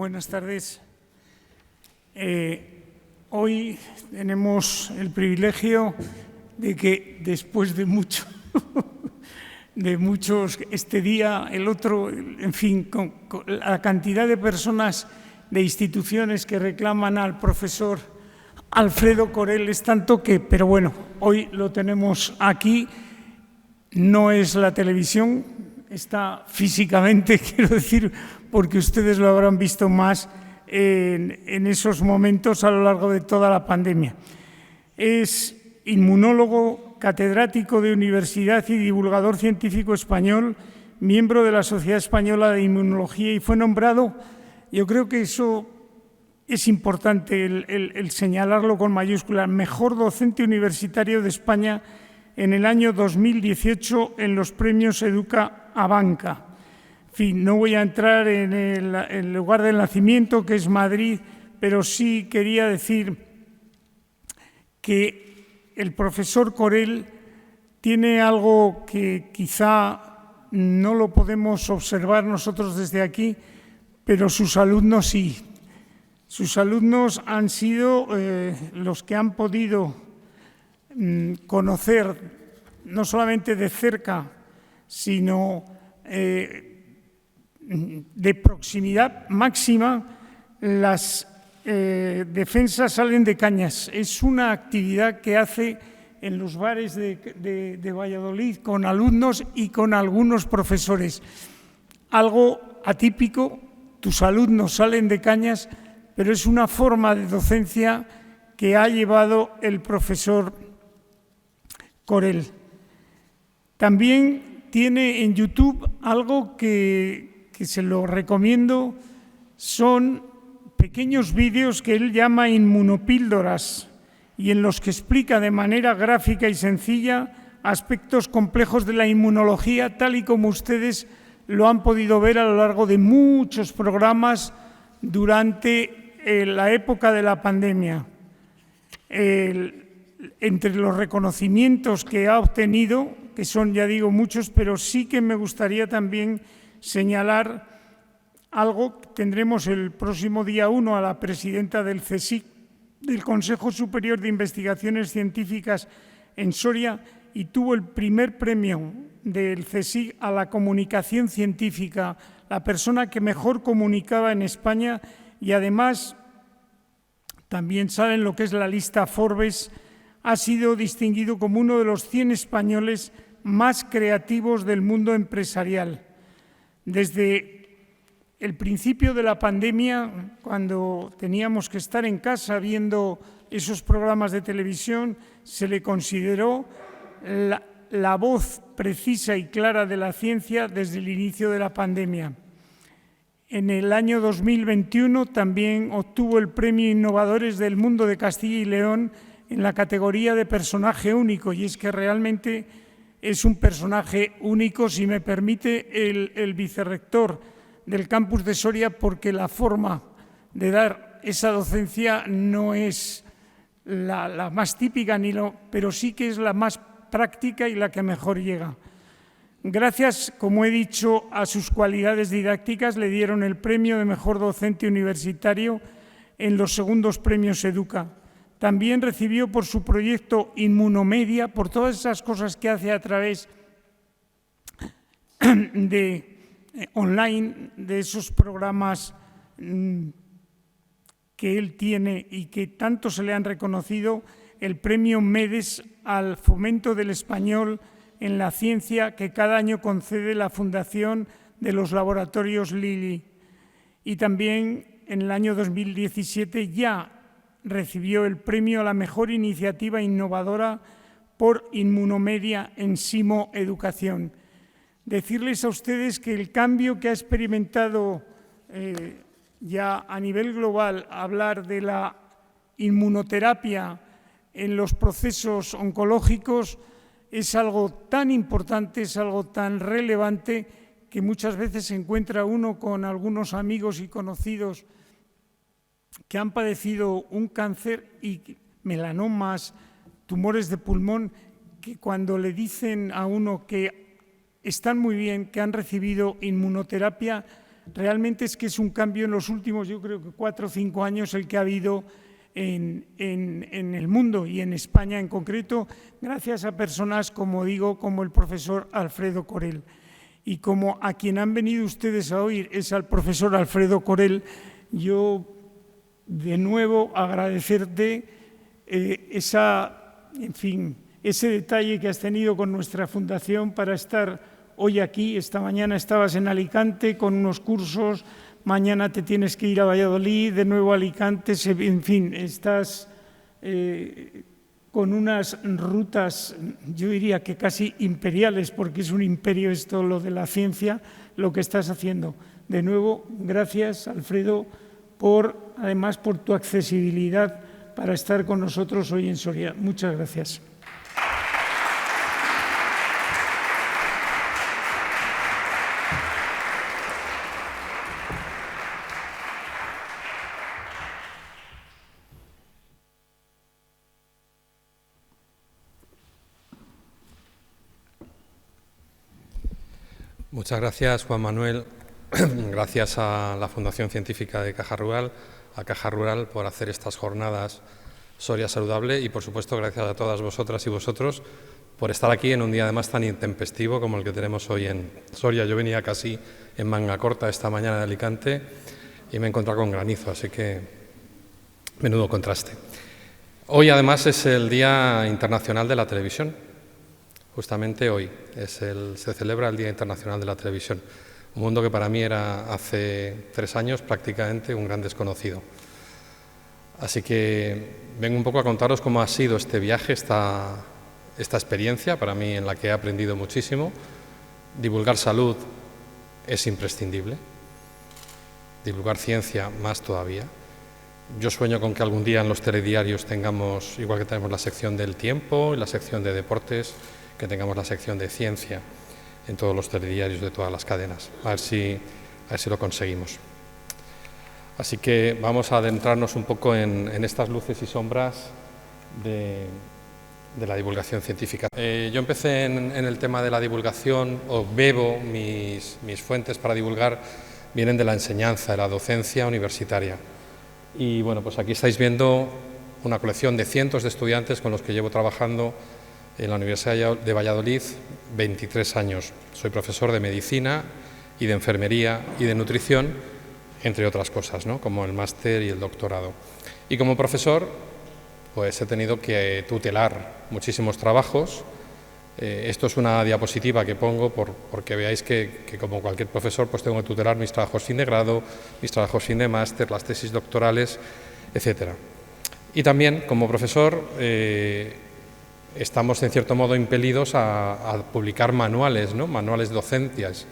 Buenas tardes. Hoy tenemos el privilegio de que después de muchos, este día, el otro, en fin, con la cantidad de personas de instituciones que reclaman al profesor Alfredo Corel es tanto que, pero bueno, hoy lo tenemos aquí, no es la televisión, está físicamente, quiero decir, porque ustedes lo habrán visto más en esos momentos a lo largo de toda la pandemia. Es inmunólogo, catedrático de universidad y divulgador científico español, miembro de la Sociedad Española de Inmunología y fue nombrado, yo creo que eso es importante el señalarlo con mayúsculas, mejor docente universitario de España en el año 2018 en los premios Educa Abanca. En fin, no voy a entrar en el lugar del nacimiento, que es Madrid, pero sí quería decir que el profesor Corel tiene algo que quizá no lo podemos observar nosotros desde aquí, pero sus alumnos sí. Sus alumnos han sido los que han podido conocer, no solamente de cerca, sino de proximidad máxima, las defensas salen de cañas. Es una actividad que hace en los bares de Valladolid con alumnos y con algunos profesores. Algo atípico, tus alumnos salen de cañas, pero es una forma de docencia que ha llevado el profesor Corel. También tiene en YouTube algo que se lo recomiendo, son pequeños vídeos que él llama inmunopíldoras y en los que explica de manera gráfica y sencilla aspectos complejos de la inmunología, tal y como ustedes lo han podido ver a lo largo de muchos programas durante la época de la pandemia. Entre los reconocimientos que ha obtenido, que son, ya digo, muchos, pero sí que me gustaría también señalar algo. Tendremos el próximo día 1 a la presidenta del CSIC, del Consejo Superior de Investigaciones Científicas en Soria, y tuvo el primer premio del CSIC a la comunicación científica, la persona que mejor comunicaba en España, y además también saben lo que es la lista Forbes, ha sido distinguido como uno de los 100 españoles más creativos del mundo empresarial. Desde el principio de la pandemia, cuando teníamos que estar en casa viendo esos programas de televisión, se le consideró la voz precisa y clara de la ciencia desde el inicio de la pandemia. En el año 2021 también obtuvo el Premio Innovadores del Mundo de Castilla y León en la categoría de personaje único, y es que realmente es un personaje único, si me permite, el vicerrector del campus de Soria, porque la forma de dar esa docencia no es la más típica, pero sí que es la más práctica y la que mejor llega. Gracias, como he dicho, a sus cualidades didácticas, le dieron el premio de mejor docente universitario en los segundos premios Educa. También recibió por su proyecto Inmunomedia, por todas esas cosas que hace a través de online, de esos programas que él tiene y que tanto se le han reconocido, el premio MEDES al fomento del español en la ciencia que cada año concede la Fundación de los Laboratorios Lilly. Y también en el año 2017 ya recibió el premio a la mejor iniciativa innovadora por Inmunomedia en Simo Educación. Decirles a ustedes que el cambio que ha experimentado ya a nivel global, hablar de la inmunoterapia en los procesos oncológicos, es algo tan importante, es algo tan relevante que muchas veces se encuentra uno con algunos amigos y conocidos que han padecido un cáncer y melanomas, tumores de pulmón, que cuando le dicen a uno que están muy bien, que han recibido inmunoterapia, Realmente es que es un cambio en los últimos, yo creo que 4 o 5 años el que ha habido en el mundo y en España en concreto, gracias a personas, como digo, como el profesor Alfredo Corel. Y como a quien han venido ustedes a oír es al profesor Alfredo Corel, yo de nuevo agradecerte ese detalle que has tenido con nuestra fundación para estar hoy aquí. Esta mañana estabas en Alicante con unos cursos, mañana te tienes que ir a Valladolid, de nuevo a Alicante, en fin, estás con unas rutas, yo diría que casi imperiales, porque es un imperio esto, lo de la ciencia, lo que estás haciendo. De nuevo, gracias, Alfredo, además por tu accesibilidad para estar con nosotros hoy en Soria. Muchas gracias. Muchas gracias, Juan Manuel. Gracias a la Fundación Científica de Caja Rural, a Caja Rural, por hacer estas jornadas Soria Saludable y, por supuesto, gracias a todas vosotras y vosotros por estar aquí en un día además tan intempestivo como el que tenemos hoy en Soria. Yo venía casi en manga corta esta mañana de Alicante y me he encontrado con granizo, así que menudo contraste. Hoy además es el Día Internacional de la Televisión. Justamente hoy se celebra el Día Internacional de la Televisión, un mundo que para mí era hace 3 años prácticamente un gran desconocido. Así que vengo un poco a contaros cómo ha sido este viaje, esta experiencia, para mí en la que he aprendido muchísimo. Divulgar salud es imprescindible, divulgar ciencia más todavía. Yo sueño con que algún día en los telediarios tengamos, igual que tenemos la sección del tiempo y la sección de deportes, que tengamos la sección de ciencia en todos los telediarios de todas las cadenas. A ver si lo conseguimos. Así que vamos a adentrarnos un poco en estas luces y sombras de la divulgación científica. Yo empecé en el tema de la divulgación, o bebo mis fuentes para divulgar, vienen de la enseñanza, de la docencia universitaria. Y bueno, pues aquí estáis viendo una colección de cientos de estudiantes con los que llevo trabajando en la Universidad de Valladolid 23 años. Soy profesor de medicina y de enfermería y de nutrición, entre otras cosas, ¿no?, como el máster y el doctorado. Y como profesor, pues he tenido que tutelar muchísimos trabajos. Esto es una diapositiva que pongo porque veáis que como cualquier profesor pues tengo que tutelar mis trabajos fin de grado, mis trabajos fin de máster, las tesis doctorales, etcétera. Y también como profesor estamos en cierto modo impelidos a publicar manuales, ¿no?, manuales docencias.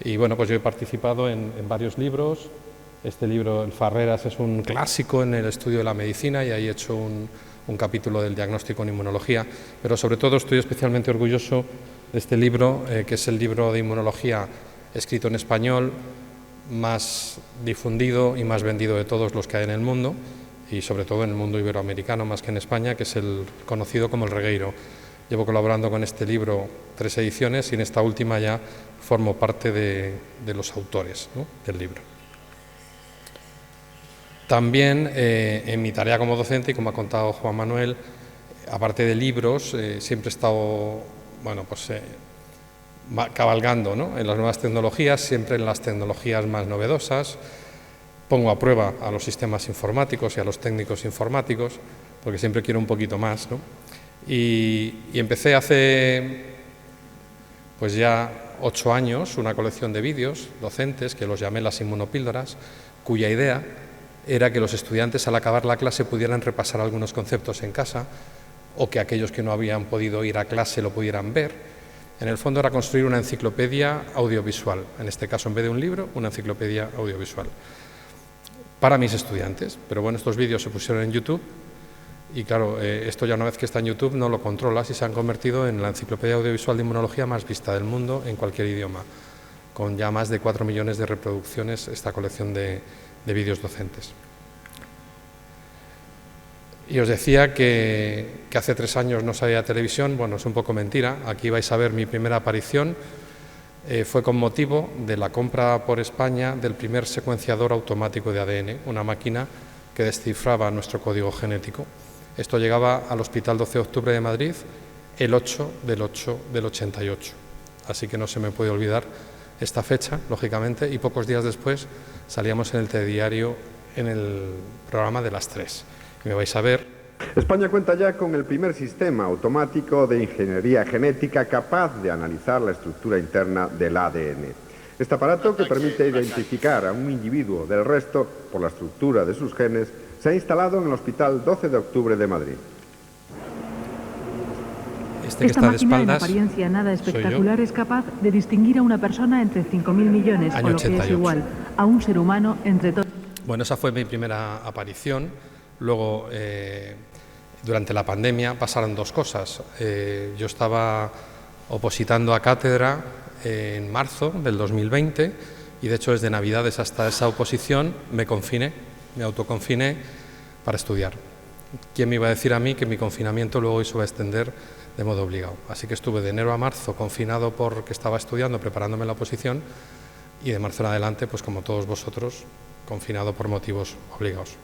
Y bueno, pues yo he participado en varios libros. Este libro, el Farreras, es un clásico en el estudio de la medicina y ahí he hecho un capítulo del diagnóstico en inmunología, pero sobre todo estoy especialmente orgulloso de este libro, que es el libro de inmunología escrito en español más difundido y más vendido de todos los que hay en el mundo, y sobre todo en el mundo iberoamericano más que en España, que es el conocido como el Regueiro. Llevo colaborando con este libro 3 ediciones y en esta última ya formo parte de los autores, ¿no?, del libro. También en mi tarea como docente, y como ha contado Juan Manuel, aparte de libros, siempre he estado cabalgando, ¿no?, en las nuevas tecnologías, siempre en las tecnologías más novedosas. Pongo a prueba a los sistemas informáticos y a los técnicos informáticos, porque siempre quiero un poquito más, ¿no? Y empecé hace pues ya 8 años una colección de vídeos docentes que los llamé las inmunopíldoras, cuya idea era que los estudiantes al acabar la clase pudieran repasar algunos conceptos en casa, o que aquellos que no habían podido ir a clase lo pudieran ver. En el fondo era construir una enciclopedia audiovisual, en este caso en vez de un libro, una enciclopedia audiovisual para mis estudiantes. Pero bueno, estos vídeos se pusieron en YouTube y claro, esto ya una vez que está en YouTube no lo controlas y se han convertido en la enciclopedia audiovisual de inmunología más vista del mundo en cualquier idioma, con ya más de 4 millones de reproducciones esta colección de vídeos docentes. Y os decía que hace 3 años no sabía televisión. Bueno, es un poco mentira. Aquí vais a ver mi primera aparición fue con motivo de la compra por España del primer secuenciador automático de ADN, una máquina que descifraba nuestro código genético. Esto llegaba al Hospital 12 de Octubre de Madrid el 8 del 8 del 88. Así que no se me puede olvidar esta fecha, lógicamente, y pocos días después salíamos en el telediario en el programa de las 3. Y me vais a ver. España cuenta ya con el primer sistema automático de ingeniería genética capaz de analizar la estructura interna del ADN. Este aparato, que permite identificar a un individuo del resto por la estructura de sus genes, se ha instalado en el Hospital 12 de Octubre de Madrid. Esta máquina, en apariencia nada espectacular, es capaz de distinguir a una persona entre 5.000 millones, o lo que es igual, a un ser humano entre todos. Bueno, esa fue mi primera aparición. Luego, durante la pandemia, pasaron dos cosas. Yo estaba opositando a cátedra en marzo del 2020 y, de hecho, desde Navidades hasta esa oposición me autoconfiné para estudiar. ¿Quién me iba a decir a mí que mi confinamiento luego se iba a extender de modo obligado? Así que estuve de enero a marzo confinado porque estaba estudiando, preparándome la oposición, y de marzo en adelante, pues como todos vosotros, confinado por motivos obligados.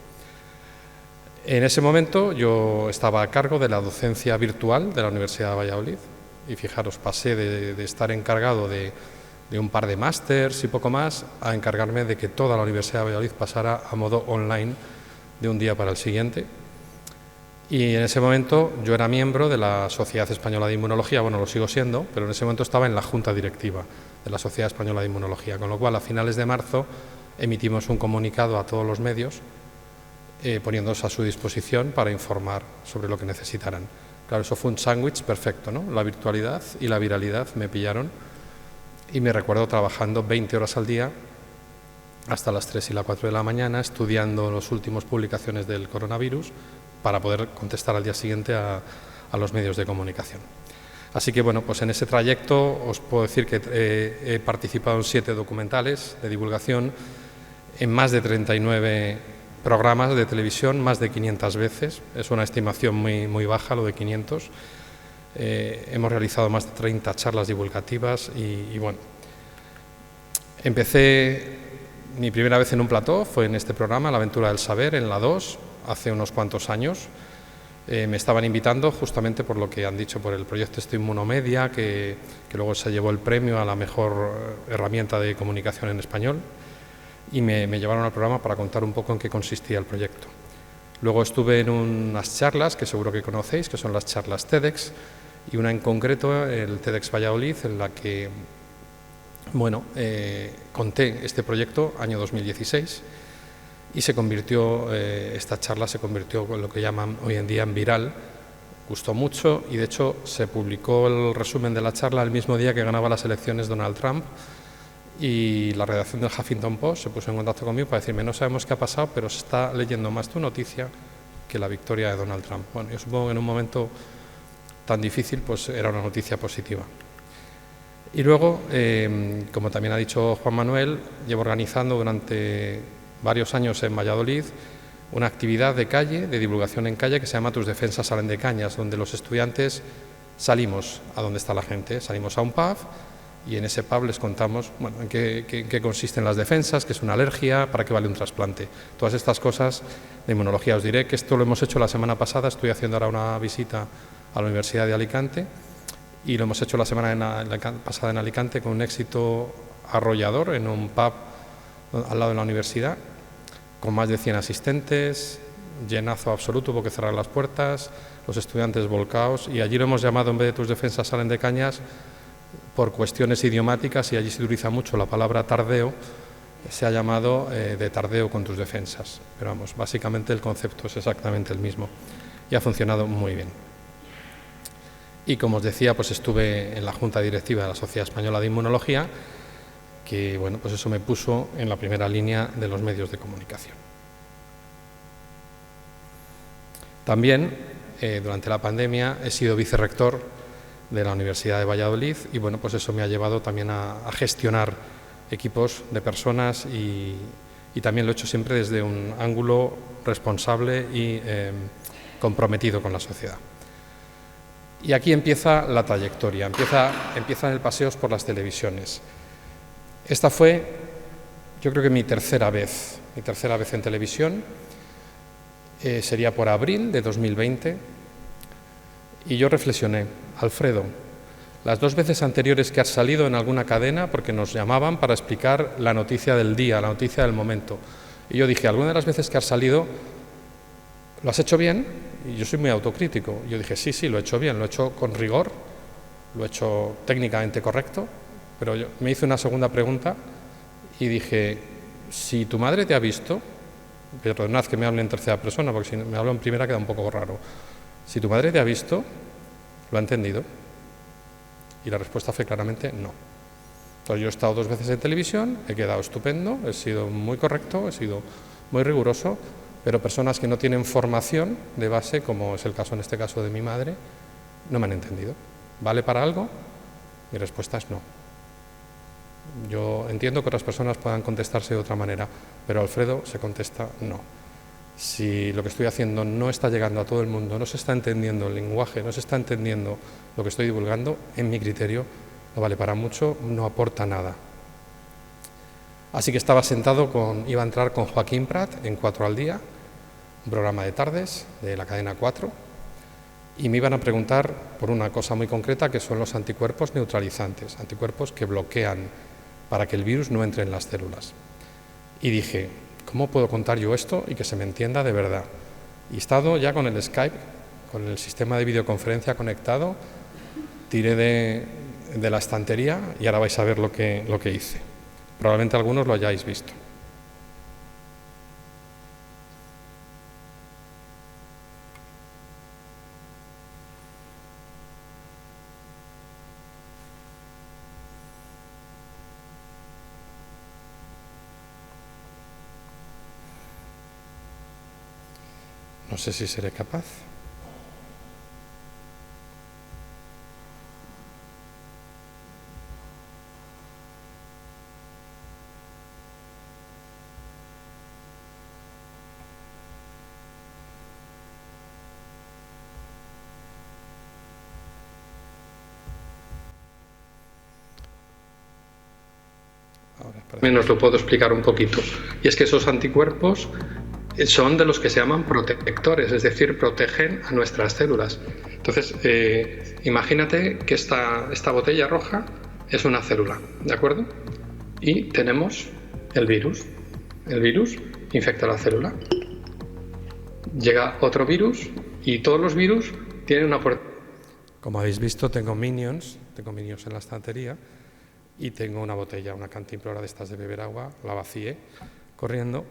En ese momento yo estaba a cargo de la docencia virtual de la Universidad de Valladolid y fijaros, pasé de estar encargado de un par de másters y poco más a encargarme de que toda la Universidad de Valladolid pasara a modo online de un día para el siguiente. Y en ese momento yo era miembro de la Sociedad Española de Inmunología, bueno, lo sigo siendo, pero en ese momento estaba en la Junta Directiva de la Sociedad Española de Inmunología, con lo cual a finales de marzo emitimos un comunicado a todos los medios poniéndonos a su disposición para informar sobre lo que necesitaran. Claro, eso fue un sándwich perfecto, ¿no? La virtualidad y la viralidad me pillaron y me recuerdo trabajando 20 horas al día hasta las 3 y las 4 de la mañana estudiando las últimas publicaciones del coronavirus para poder contestar al día siguiente a los medios de comunicación. Así que, bueno, pues en ese trayecto os puedo decir que he participado en 7 documentales de divulgación, en más de 39 programas de televisión, más de 500 veces. Es una estimación muy baja, lo de 500. Hemos realizado más de 30 charlas divulgativas y bueno, empecé mi primera vez en un plató, fue en este programa, La Aventura del Saber, en la 2, hace unos cuantos años. Me estaban invitando justamente por lo que han dicho, por el proyecto Inmunomedia, que luego se llevó el premio a la mejor herramienta de comunicación en español, y me llevaron al programa para contar un poco en qué consistía el proyecto. Luego estuve en unas charlas que seguro que conocéis, que son las charlas TEDx, y una en concreto, el TEDx Valladolid, en la que bueno, conté este proyecto, año 2016, y se convirtió, esta charla se convirtió en lo que llaman hoy en día en viral. Gustó mucho y de hecho se publicó el resumen de la charla el mismo día que ganaba las elecciones Donald Trump, y la redacción del Huffington Post se puso en contacto conmigo para decirme: no sabemos qué ha pasado, pero se está leyendo más tu noticia que la victoria de Donald Trump. Bueno, yo supongo que en un momento tan difícil pues era una noticia positiva. Y luego, como también ha dicho Juan Manuel, llevo organizando durante varios años en Valladolid una actividad de calle, de divulgación en calle, que se llama Tus defensas salen de cañas, donde los estudiantes salimos a donde está la gente, salimos a un pub y en ese pub les contamos bueno, en qué consisten las defensas, qué es una alergia, para qué vale un trasplante. Todas estas cosas de inmunología. Os diré que esto lo hemos hecho la semana pasada, estoy haciendo ahora una visita a la Universidad de Alicante y lo hemos hecho la semana pasada en Alicante con un éxito arrollador en un pub al lado de la universidad, con más de 100 asistentes, llenazo absoluto, hubo que cerrar las puertas, los estudiantes volcaos, y allí lo hemos llamado, en vez de Tus defensas salen de cañas, por cuestiones idiomáticas, y allí se utiliza mucho la palabra tardeo, se ha llamado de tardeo con tus defensas. Pero vamos, básicamente el concepto es exactamente el mismo y ha funcionado muy bien. Y como os decía, pues estuve en la Junta Directiva de la Sociedad Española de Inmunología, que bueno, pues eso me puso en la primera línea de los medios de comunicación. También, durante la pandemia, he sido vicerrector de la Universidad de Valladolid y bueno, pues eso me ha llevado también a gestionar equipos de personas y también lo he hecho siempre desde un ángulo responsable y comprometido con la sociedad. Y aquí empieza la trayectoria, empiezan el paseos por las televisiones. Esta fue, yo creo que mi tercera vez en televisión, sería por abril de 2020, y yo reflexioné, Alfredo, las 2 veces anteriores que has salido en alguna cadena, porque nos llamaban para explicar la noticia del día, la noticia del momento, y yo dije, alguna de las veces que has salido, ¿lo has hecho bien? Y yo soy muy autocrítico. Yo dije, sí, lo he hecho bien, lo he hecho con rigor, lo he hecho técnicamente correcto, pero yo me hice una segunda pregunta y dije, si tu madre te ha visto, perdonad que me hable en tercera persona, porque si me hablo en primera queda un poco raro, si tu madre te ha visto, ¿lo ha entendido? Y la respuesta fue claramente no. Entonces yo he estado 2 veces en televisión, he quedado estupendo, he sido muy correcto, he sido muy riguroso, pero personas que no tienen formación de base, como es el caso en este caso de mi madre, no me han entendido. ¿Vale para algo? Mi respuesta es no. Yo entiendo que otras personas puedan contestarse de otra manera, pero Alfredo se contesta no. Si lo que estoy haciendo no está llegando a todo el mundo, no se está entendiendo el lenguaje, no se está entendiendo lo que estoy divulgando, en mi criterio no vale para mucho, no aporta nada. Así que estaba sentado iba a entrar con Joaquín Prat en 4 al día, un programa de tardes de la cadena 4, y me iban a preguntar por una cosa muy concreta que son los anticuerpos neutralizantes, anticuerpos que bloquean para que el virus no entre en las células. Y dije, ¿cómo puedo contar yo esto y que se me entienda de verdad? Y he estado ya con el Skype, con el sistema de videoconferencia conectado, tiré de la estantería y ahora vais a ver lo que hice. Probablemente algunos lo hayáis visto. No sé si seré capaz. Menos lo puedo explicar un poquito. Y es que esos anticuerpos son de los que se llaman protectores, es decir, protegen a nuestras células. Entonces, imagínate que esta botella roja es una célula, ¿de acuerdo? Y tenemos el virus. El virus infecta la célula. Llega otro virus y todos los virus tienen una puerta. Como habéis visto, tengo minions en la estantería y tengo una botella, una cantimplora de estas de beber agua, la vacié corriendo.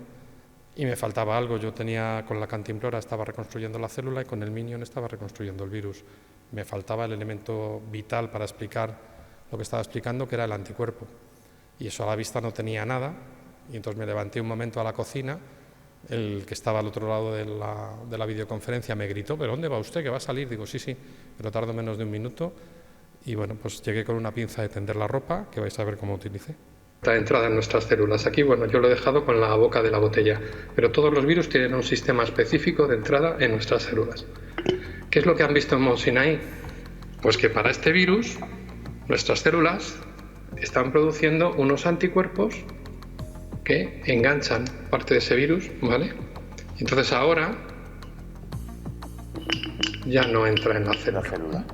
Y me faltaba algo, yo tenía con la cantimplora estaba reconstruyendo la célula y con el minion estaba reconstruyendo el virus. Me faltaba el elemento vital para explicar lo que estaba explicando, que era el anticuerpo. Y eso a la vista no tenía nada, y entonces me levanté un momento a la cocina, el que estaba al otro lado de la videoconferencia me gritó, ¿pero dónde va usted, que va a salir? Digo, sí, pero tardo menos de un minuto, y bueno, pues llegué con una pinza de tender la ropa, que vais a ver cómo utilicé. La entrada en nuestras células. Aquí, bueno, yo lo he dejado con la boca de la botella, pero todos los virus tienen un sistema específico de entrada en nuestras células. ¿Qué es lo que han visto en Mount Sinai? Pues que para este virus, nuestras células están produciendo unos anticuerpos que enganchan parte de ese virus, ¿vale? Entonces ahora ya no entra en la célula.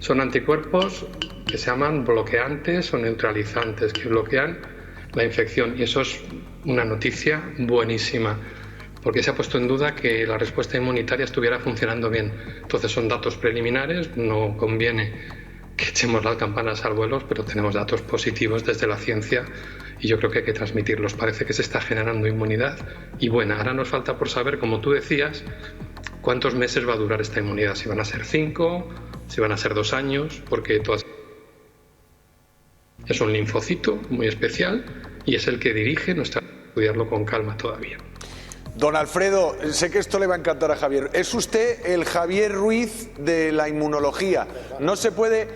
Son anticuerpos que se llaman bloqueantes o neutralizantes, que bloquean la infección, y eso es una noticia buenísima, porque se ha puesto en duda que la respuesta inmunitaria estuviera funcionando bien. Entonces son datos preliminares, no conviene que echemos las campanas al vuelo, pero tenemos datos positivos desde la ciencia y yo creo que hay que transmitirlos. Parece que se está generando inmunidad y buena. Ahora nos falta por saber, como tú decías, cuántos meses va a durar esta inmunidad, si van a ser 5, si van a ser 2 años, porque todas... Es un linfocito muy especial y es el que dirige nuestra... estudiarlo con calma todavía. Don Alfredo, sé que esto le va a encantar a Javier. Es usted el Javier Ruiz de la inmunología. No se puede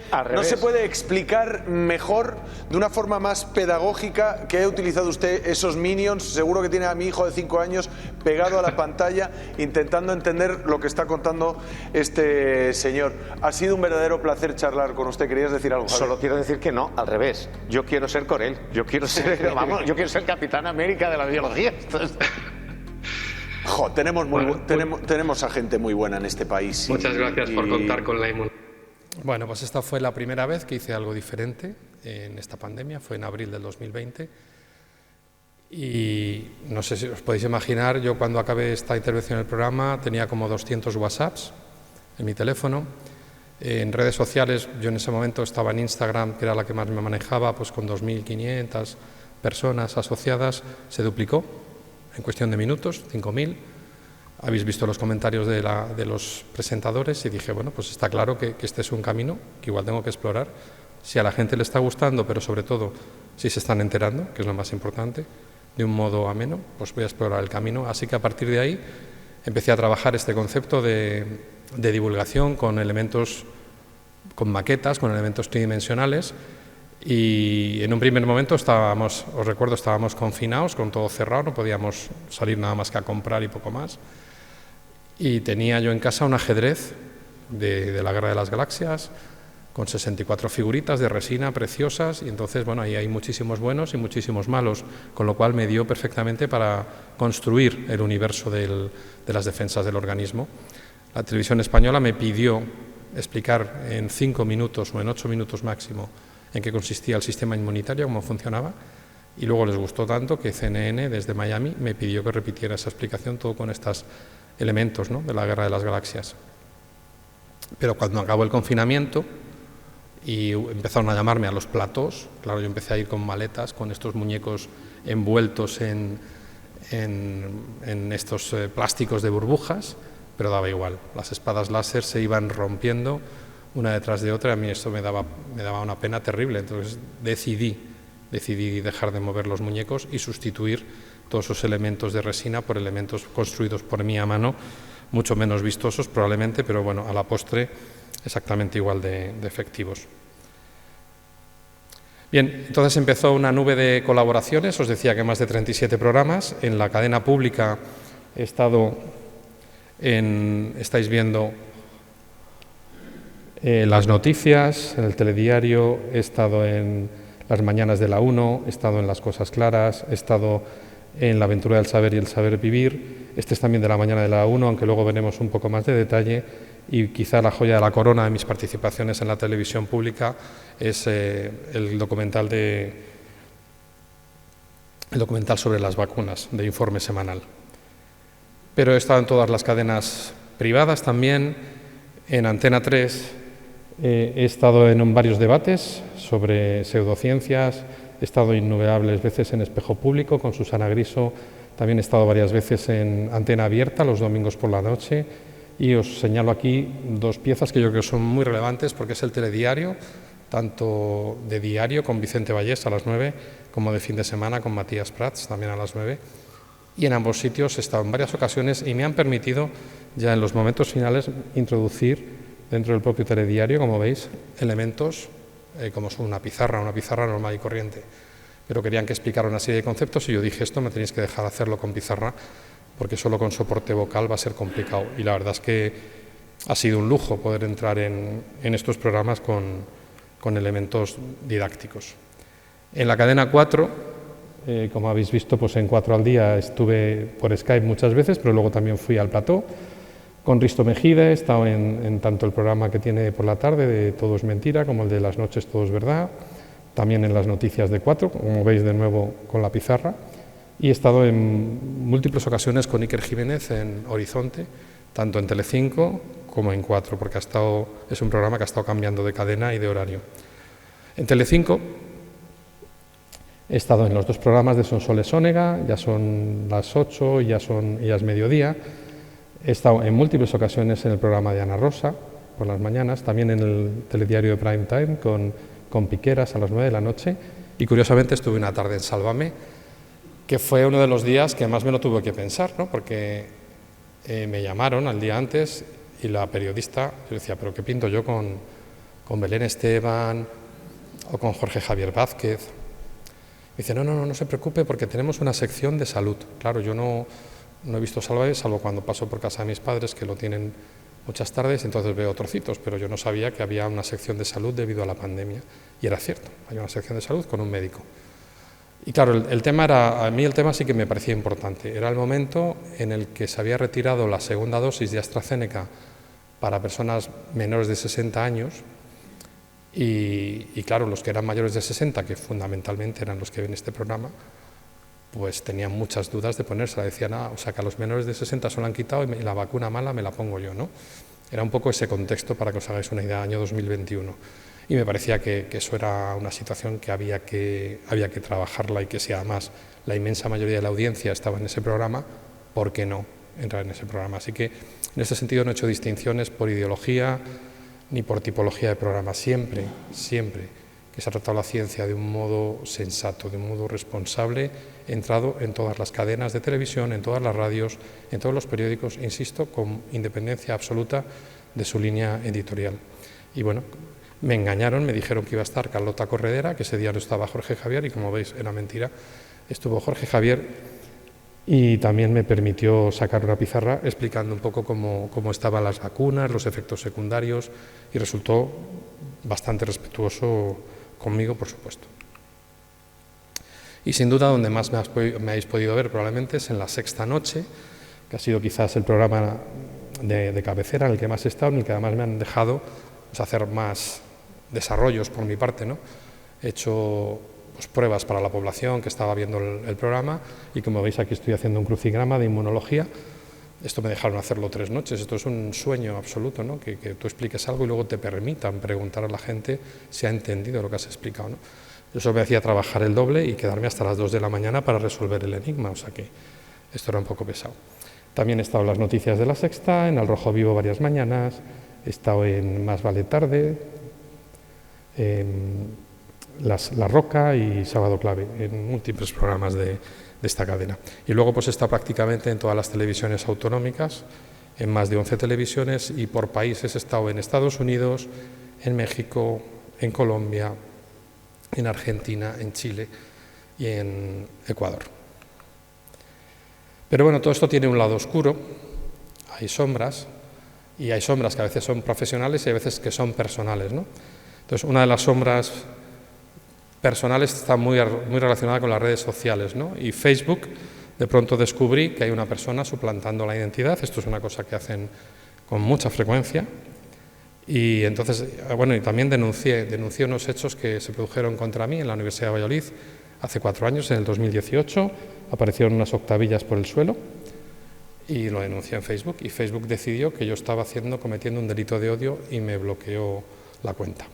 explicar mejor, de una forma más pedagógica, que ha utilizado usted esos minions. Seguro que tiene a mi hijo de 5 años pegado a la pantalla intentando entender lo que está contando este señor. Ha sido un verdadero placer charlar con usted. ¿Querías decir algo, Javier? Solo quiero decir que no, al revés. Yo quiero ser con él. Yo quiero ser, vamos, yo quiero ser Capitán América de la biología. Jo, tenemos a gente muy buena en este país. Muchas gracias por contar con la inmunidad. Bueno, pues esta fue la primera vez que hice algo diferente en esta pandemia, fue en abril del 2020. Y no sé si os podéis imaginar, yo cuando acabé esta intervención en el programa tenía como 200 WhatsApps en mi teléfono. En redes sociales, yo en ese momento estaba en Instagram, que era la que más me manejaba, pues con 2.500 personas asociadas, se duplicó en cuestión de minutos, 5.000. Habéis visto los comentarios de los presentadores y dije, bueno, pues está claro que este es un camino que igual tengo que explorar. Si a la gente le está gustando, pero sobre todo si se están enterando, que es lo más importante, de un modo ameno, pues voy a explorar el camino. Así que a partir de ahí empecé a trabajar este concepto de divulgación con elementos, con maquetas, con elementos tridimensionales. Y en un primer momento estábamos, os recuerdo, estábamos confinados, con todo cerrado, no podíamos salir nada más que a comprar y poco más. Y tenía yo en casa un ajedrez de la Guerra de las Galaxias, con 64 figuritas de resina preciosas, y entonces, bueno, ahí hay muchísimos buenos y muchísimos malos, con lo cual me dio perfectamente para construir el universo de las defensas del organismo. La televisión española me pidió explicar en 5 minutos o en 8 minutos máximo en qué consistía el sistema inmunitario, cómo funcionaba, y luego les gustó tanto que CNN desde Miami me pidió que repitiera esa explicación, todo con estos elementos, ¿no?, de la Guerra de las Galaxias. Pero cuando acabó el confinamiento y empezaron a llamarme a los platós, claro, yo empecé a ir con maletas, con estos muñecos envueltos en estos plásticos de burbujas, pero daba igual, las espadas láser se iban rompiendo una detrás de otra, a mí esto me daba una pena terrible, entonces decidí dejar de mover los muñecos y sustituir todos esos elementos de resina por elementos construidos por mí a mano, mucho menos vistosos probablemente, pero bueno, a la postre exactamente igual de efectivos. Bien, entonces empezó una nube de colaboraciones, os decía que más de 37 programas, en la cadena pública he estado estáis viendo las noticias, en el telediario, he estado en las mañanas de la 1, he estado en Las Cosas Claras, he estado en La Aventura del Saber y el Saber Vivir. Este es también de la mañana de la 1, aunque luego veremos un poco más de detalle. Y quizá la joya de la corona de mis participaciones en la televisión pública es el documental sobre las vacunas, de Informe Semanal. Pero he estado en todas las cadenas privadas también, en Antena 3. He estado en varios debates sobre pseudociencias, he estado innumerables veces en Espejo Público con Susana Griso, también he estado varias veces en Antena Abierta los domingos por la noche, y os señalo aquí 2 piezas que yo creo que son muy relevantes, porque es el telediario, tanto de diario con Vicente Vallés a las 9, como de fin de semana con Matías Prats también a las 9, y en ambos sitios he estado en varias ocasiones y me han permitido ya en los momentos finales introducir dentro del propio telediario, como veis, elementos como son una pizarra normal y corriente. Pero querían que explicara una serie de conceptos y yo dije, esto me tenéis que dejar hacerlo con pizarra, porque solo con soporte vocal va a ser complicado. Y la verdad es que ha sido un lujo poder entrar en estos programas con elementos didácticos. En la cadena 4, como habéis visto, pues en 4 al día estuve por Skype muchas veces, pero luego también fui al plató. Con Risto Mejide he estado en tanto el programa que tiene por la tarde de Todo es Mentira como el de las noches Todo es Verdad, también en las noticias de 4, como veis de nuevo con la pizarra, y he estado en múltiples ocasiones con Iker Jiménez en Horizonte, tanto en Telecinco como en 4, porque es un programa que ha estado cambiando de cadena y de horario. En Telecinco he estado en los 2 programas de Sonsoles Onega, ya son las 8 y ya es mediodía. He estado en múltiples ocasiones en el programa de Ana Rosa, por las mañanas, también en el telediario de Prime Time con Piqueras a las 9 de la noche, y curiosamente estuve una tarde en Sálvame, que fue uno de los días que más me lo tuve que pensar, ¿no? Porque me llamaron al día antes y la periodista, yo decía, ¿pero qué pinto yo con Belén Esteban o con Jorge Javier Vázquez? Me dice, no se preocupe porque tenemos una sección de salud. Claro, yo no he visto Sálvame, salvo cuando paso por casa de mis padres, que lo tienen muchas tardes, entonces veo trocitos, pero yo no sabía que había una sección de salud debido a la pandemia. Y era cierto, hay una sección de salud con un médico. Y claro, a mí el tema sí que me parecía importante. Era el momento en el que se había retirado la segunda dosis de AstraZeneca para personas menores de 60 años y claro, los que eran mayores de 60, que fundamentalmente eran los que ven este programa, pues tenían muchas dudas de ponérsela. Decían, o sea, que a los menores de 60 se la han quitado y la vacuna mala me la pongo yo, ¿no? Era un poco ese contexto para que os hagáis una idea, año 2021. Y me parecía que eso era una situación que había que trabajarla y que si además la inmensa mayoría de la audiencia estaba en ese programa, ¿por qué no entrar en ese programa? Así que en ese sentido no he hecho distinciones por ideología ni por tipología de programa. Siempre que se ha tratado la ciencia de un modo sensato, de un modo responsable, he entrado en todas las cadenas de televisión, en todas las radios, en todos los periódicos, insisto, con independencia absoluta de su línea editorial. Y bueno, me engañaron, me dijeron que iba a estar Carlota Corredera, que ese día no estaba Jorge Javier, y como veis era mentira, estuvo Jorge Javier y también me permitió sacar una pizarra explicando un poco cómo estaban las vacunas, los efectos secundarios, y resultó bastante respetuoso conmigo, por supuesto. Y sin duda donde más me habéis podido ver probablemente es en La Sexta Noche, que ha sido quizás el programa de cabecera en el que más he estado, en el que además me han dejado hacer más desarrollos por mi parte, ¿no? He hecho pruebas para la población que estaba viendo el programa y como veis aquí estoy haciendo un crucigrama de inmunología. Esto me dejaron hacerlo 3 noches, esto es un sueño absoluto, ¿no? Que tú expliques algo y luego te permitan preguntar a la gente si ha entendido lo que has explicado, ¿no? Eso me hacía trabajar el doble y quedarme hasta las 2 de la mañana para resolver el enigma, o sea que esto era un poco pesado. También he estado en las noticias de La Sexta, en Al Rojo Vivo varias mañanas, he estado en Más Vale Tarde, en La Roca y Sábado Clave, en múltiples programas de esta cadena. Y luego pues he estado prácticamente en todas las televisiones autonómicas, en más de 11 televisiones y por países he estado en Estados Unidos, en México, en Colombia, en Argentina, en Chile y en Ecuador. Pero bueno, todo esto tiene un lado oscuro, hay sombras, y hay sombras que a veces son profesionales y a veces que son personales, ¿no? Entonces, una de las sombras personales está muy relacionada con las redes sociales, ¿no? Y Facebook, de pronto descubrí que hay una persona suplantando la identidad, esto es una cosa que hacen con mucha frecuencia, y entonces, bueno, y también denuncié unos hechos que se produjeron contra mí en la Universidad de Valladolid hace 4 años, en el 2018, aparecieron unas octavillas por el suelo, y lo denuncié en Facebook, y Facebook decidió que yo estaba cometiendo un delito de odio y me bloqueó la cuenta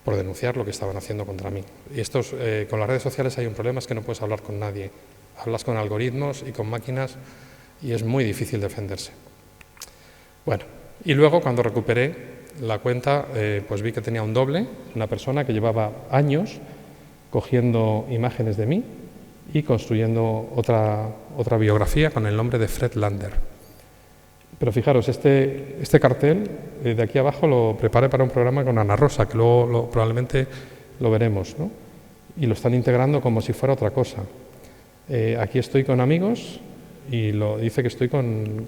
por denunciar lo que estaban haciendo contra mí. Y con las redes sociales hay un problema, es que no puedes hablar con nadie. Hablas con algoritmos y con máquinas y es muy difícil defenderse. Bueno, y luego cuando recuperé la cuenta, pues vi que tenía un doble, una persona que llevaba años cogiendo imágenes de mí y construyendo otra biografía con el nombre de Fred Lander. Pero fijaros, este cartel de aquí abajo lo preparé para un programa con Ana Rosa, que luego probablemente lo veremos, ¿no? Y lo están integrando como si fuera otra cosa. Aquí estoy con amigos y dice que estoy con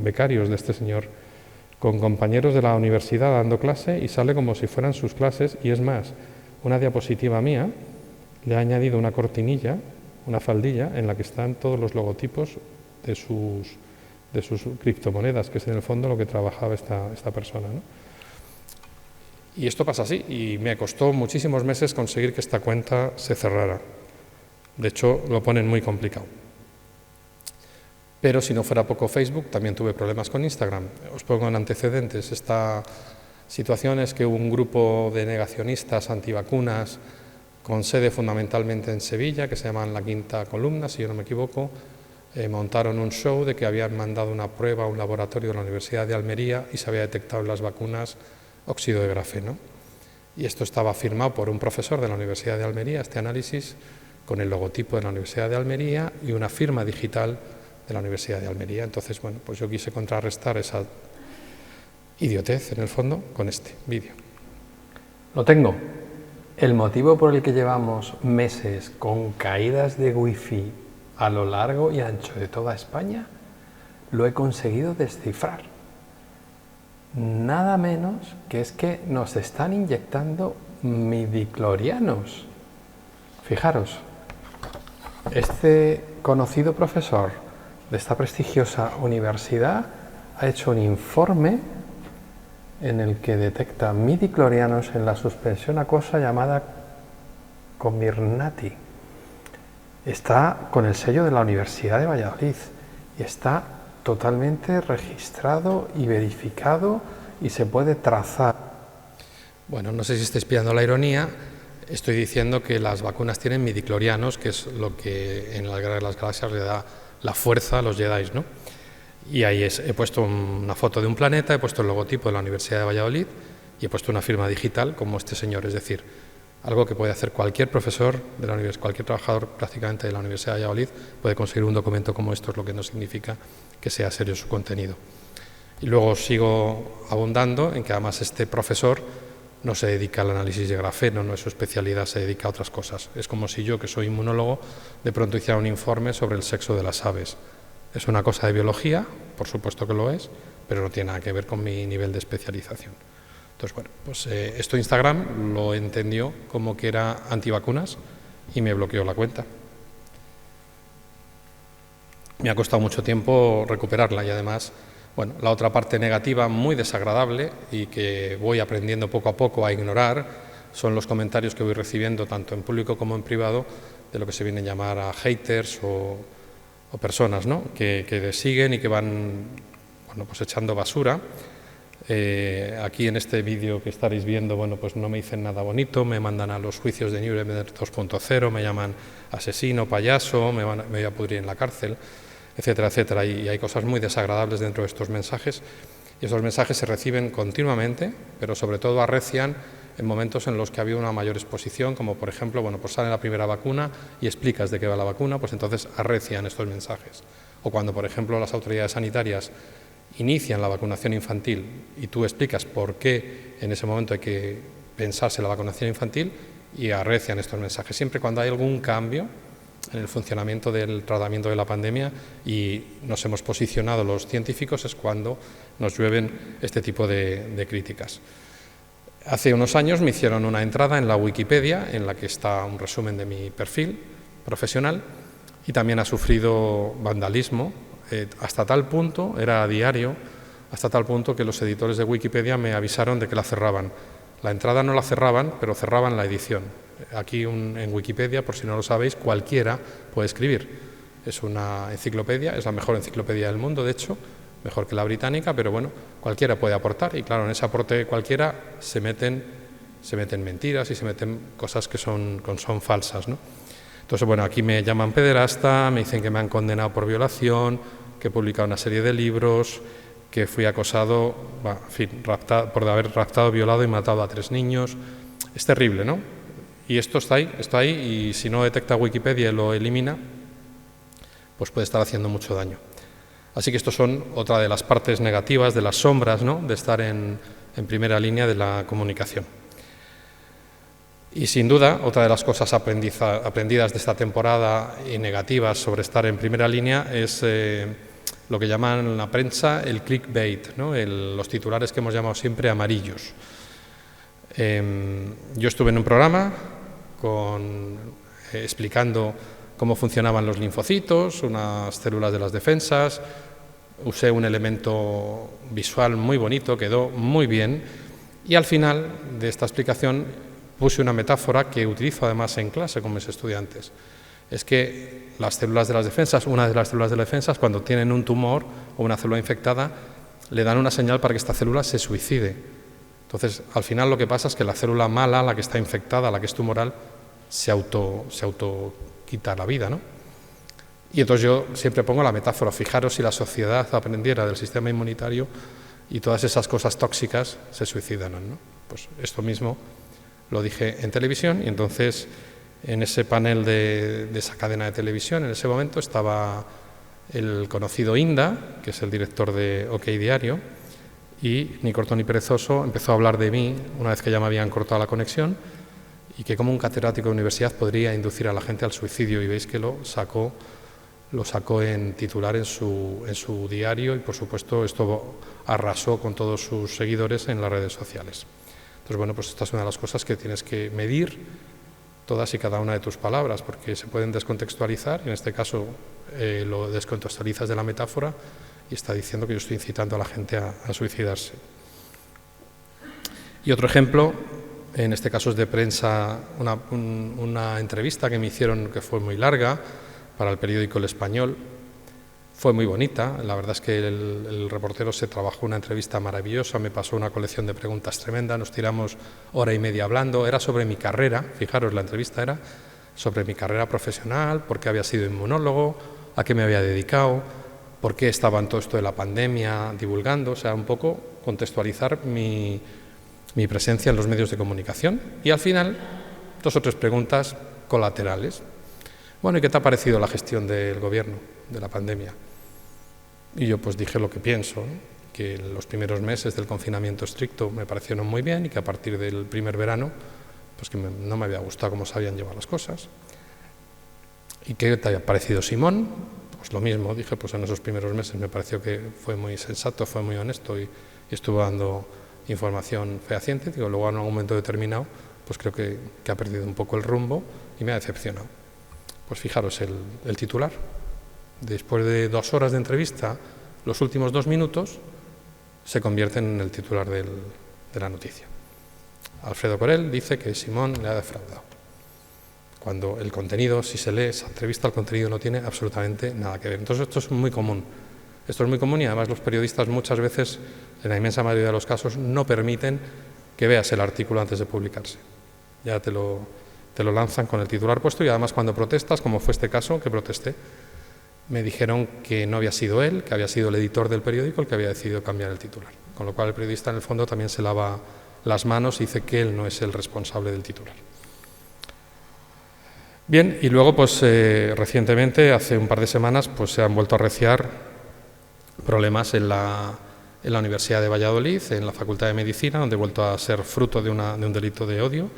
becarios de este señor, con compañeros de la universidad dando clase y sale como si fueran sus clases y es más, una diapositiva mía le ha añadido una cortinilla, una faldilla en la que están todos los logotipos de sus criptomonedas, que es en el fondo lo que trabajaba esta persona, ¿no? Y esto pasa así, y me costó muchísimos meses conseguir que esta cuenta se cerrara. De hecho, lo ponen muy complicado. Pero si no fuera poco Facebook, también tuve problemas con Instagram. Os pongo en antecedentes. Esta situación es que un grupo de negacionistas antivacunas con sede fundamentalmente en Sevilla, que se llaman La Quinta Columna, si yo no me equivoco, montaron un show de que habían mandado una prueba a un laboratorio de la Universidad de Almería y se había detectado en las vacunas óxido de grafeno. Y esto estaba firmado por un profesor de la Universidad de Almería, este análisis, con el logotipo de la Universidad de Almería y una firma digital de la Universidad de Almería. Entonces, bueno, pues yo quise contrarrestar esa idiotez, en el fondo, con este vídeo. Lo tengo. El motivo por el que llevamos meses con caídas de wifi a lo largo y ancho de toda España, lo he conseguido descifrar. Nada menos que es que nos están inyectando midiclorianos. Fijaros, este conocido profesor de esta prestigiosa universidad ha hecho un informe en el que detecta midiclorianos en la suspensión acuosa llamada Comirnaty. Está con el sello de la Universidad de Valladolid y está totalmente registrado y verificado y se puede trazar. Bueno, no sé si estáis pillando la ironía, estoy diciendo que las vacunas tienen midiclorianos, que es lo que en la Guerra de las Galaxias le da la fuerza a los Jedi, ¿no? Y ahí he puesto una foto de un planeta, he puesto el logotipo de la Universidad de Valladolid y he puesto una firma digital como este señor, es decir, algo que puede hacer cualquier profesor de la universidad, cualquier trabajador prácticamente de la Universidad de Valladolid puede conseguir un documento como esto, es lo que no significa que sea serio su contenido. Y luego sigo abundando en que además este profesor no se dedica al análisis de grafeno, no es su especialidad, se dedica a otras cosas. Es como si yo, que soy inmunólogo, de pronto hiciera un informe sobre el sexo de las aves. Es una cosa de biología, por supuesto que lo es, pero no tiene nada que ver con mi nivel de especialización. Entonces, bueno, pues esto Instagram lo entendió como que era antivacunas y me bloqueó la cuenta. Me ha costado mucho tiempo recuperarla y además, bueno, la otra parte negativa muy desagradable y que voy aprendiendo poco a poco a ignorar son los comentarios que voy recibiendo tanto en público como en privado de lo que se viene a llamar a haters o personas, ¿no?, que siguen y que van, bueno, pues echando basura. Aquí en este vídeo que estaréis viendo, bueno, pues no me dicen nada bonito, me mandan a los juicios de Nuremberg 2.0, me llaman asesino, payaso, me voy a pudrir en la cárcel, etcétera, etcétera. Y hay cosas muy desagradables dentro de estos mensajes. Y esos mensajes se reciben continuamente, pero sobre todo arrecian en momentos en los que ha habido una mayor exposición, como por ejemplo, bueno, pues sale la primera vacuna y explicas de qué va la vacuna, pues entonces arrecian estos mensajes. O cuando, por ejemplo, las autoridades sanitarias inician la vacunación infantil y tú explicas por qué en ese momento hay que pensarse la vacunación infantil y arrecian estos mensajes. Siempre cuando hay algún cambio en el funcionamiento del tratamiento de la pandemia y nos hemos posicionado los científicos es cuando nos llueven este tipo de críticas. Hace unos años me hicieron una entrada en la Wikipedia en la que está un resumen de mi perfil profesional y también ha sufrido vandalismo hasta tal punto, era a diario, hasta tal punto que los editores de Wikipedia me avisaron de que la cerraban. La entrada no la cerraban, pero cerraban la edición. Aquí en Wikipedia, por si no lo sabéis, cualquiera puede escribir. Es una enciclopedia, es la mejor enciclopedia del mundo, de hecho, mejor que la británica, pero bueno, cualquiera puede aportar y claro, en ese aporte cualquiera se meten mentiras y se meten cosas que son falsas, ¿no? Entonces, bueno, aquí me llaman pederasta, me dicen que me han condenado por violación, que he publicado una serie de libros, que fui acosado, en fin, por haber raptado, violado y matado a 3 niños. Es terrible, ¿no? Y esto está ahí y si no detecta Wikipedia y lo elimina, pues puede estar haciendo mucho daño. Así que estos son otra de las partes negativas, de las sombras, ¿no?, de estar en primera línea de la comunicación. Y sin duda, otra de las cosas aprendidas de esta temporada y negativas sobre estar en primera línea es lo que llaman en la prensa el clickbait, ¿no?, los titulares que hemos llamado siempre amarillos. Yo estuve en un programa explicando cómo funcionaban los linfocitos, unas células de las defensas, usé un elemento visual muy bonito, quedó muy bien, y al final de esta explicación puse una metáfora que utilizo además en clase con mis estudiantes. Es que las células de las defensas, una de las células de las defensas, cuando tienen un tumor o una célula infectada, le dan una señal para que esta célula se suicide. Entonces, al final lo que pasa es que la célula mala, la que está infectada, la que es tumoral, se auto quita la vida, ¿no? Y entonces yo siempre pongo la metáfora, fijaros si la sociedad aprendiera del sistema inmunitario y todas esas cosas tóxicas se suicidan, ¿no? Pues esto mismo lo dije en televisión y entonces En ese panel de esa cadena de televisión, en ese momento, estaba el conocido Inda, que es el director de OK Diario, y ni corto ni perezoso empezó a hablar de mí una vez que ya me habían cortado la conexión y que como un catedrático de universidad podría inducir a la gente al suicidio, y veis que lo sacó en titular en su diario, y por supuesto esto arrasó con todos sus seguidores en las redes sociales. Entonces, bueno, pues esta es una de las cosas que tienes que medir todas y cada una de tus palabras, porque se pueden descontextualizar, y en este caso lo descontextualizas de la metáfora y está diciendo que yo estoy incitando a la gente a suicidarse. Y otro ejemplo, en este caso es de prensa, una entrevista que me hicieron que fue muy larga para el periódico El Español. Fue muy bonita, la verdad es que el reportero se trabajó una entrevista maravillosa, me pasó una colección de preguntas tremenda, nos tiramos hora y media hablando, era sobre mi carrera, fijaros, la entrevista era sobre mi carrera profesional, por qué había sido inmunólogo, a qué me había dedicado, por qué estaba en todo esto de la pandemia divulgando, o sea, un poco contextualizar mi presencia en los medios de comunicación. Y al final, 2 o 3 preguntas colaterales. Bueno, ¿y qué te ha parecido la gestión del gobierno de la pandemia? Y yo pues dije lo que pienso, ¿no? Que los primeros meses del confinamiento estricto me parecieron muy bien y que a partir del primer verano pues que no me había gustado cómo se habían llevado las cosas. ¿Y qué te había parecido Simón? Pues lo mismo, dije, pues en esos primeros meses me pareció que fue muy sensato, fue muy honesto y estuvo dando información fehaciente. Digo, luego en algún momento determinado pues creo que ha perdido un poco el rumbo y me ha decepcionado. Pues fijaros el titular. Después de 2 horas de entrevista, los últimos 2 minutos se convierten en el titular de la noticia. Alfredo Corel dice que Simón le ha defraudado. Cuando el contenido, si se lee esa entrevista, el contenido no tiene absolutamente nada que ver. Entonces esto es muy común. Esto es muy común y además los periodistas muchas veces, en la inmensa mayoría de los casos, no permiten que veas el artículo antes de publicarse. Ya te lo lanzan con el titular puesto y además cuando protestas, como fue este caso que protesté, me dijeron que no había sido él, que había sido el editor del periódico el que había decidido cambiar el titular. Con lo cual el periodista en el fondo también se lava las manos y dice que él no es el responsable del titular. Bien, y luego pues recientemente, hace un par de semanas, pues se han vuelto a arreciar problemas en la Universidad de Valladolid, en la Facultad de Medicina, donde he vuelto a ser fruto de un delito de odio.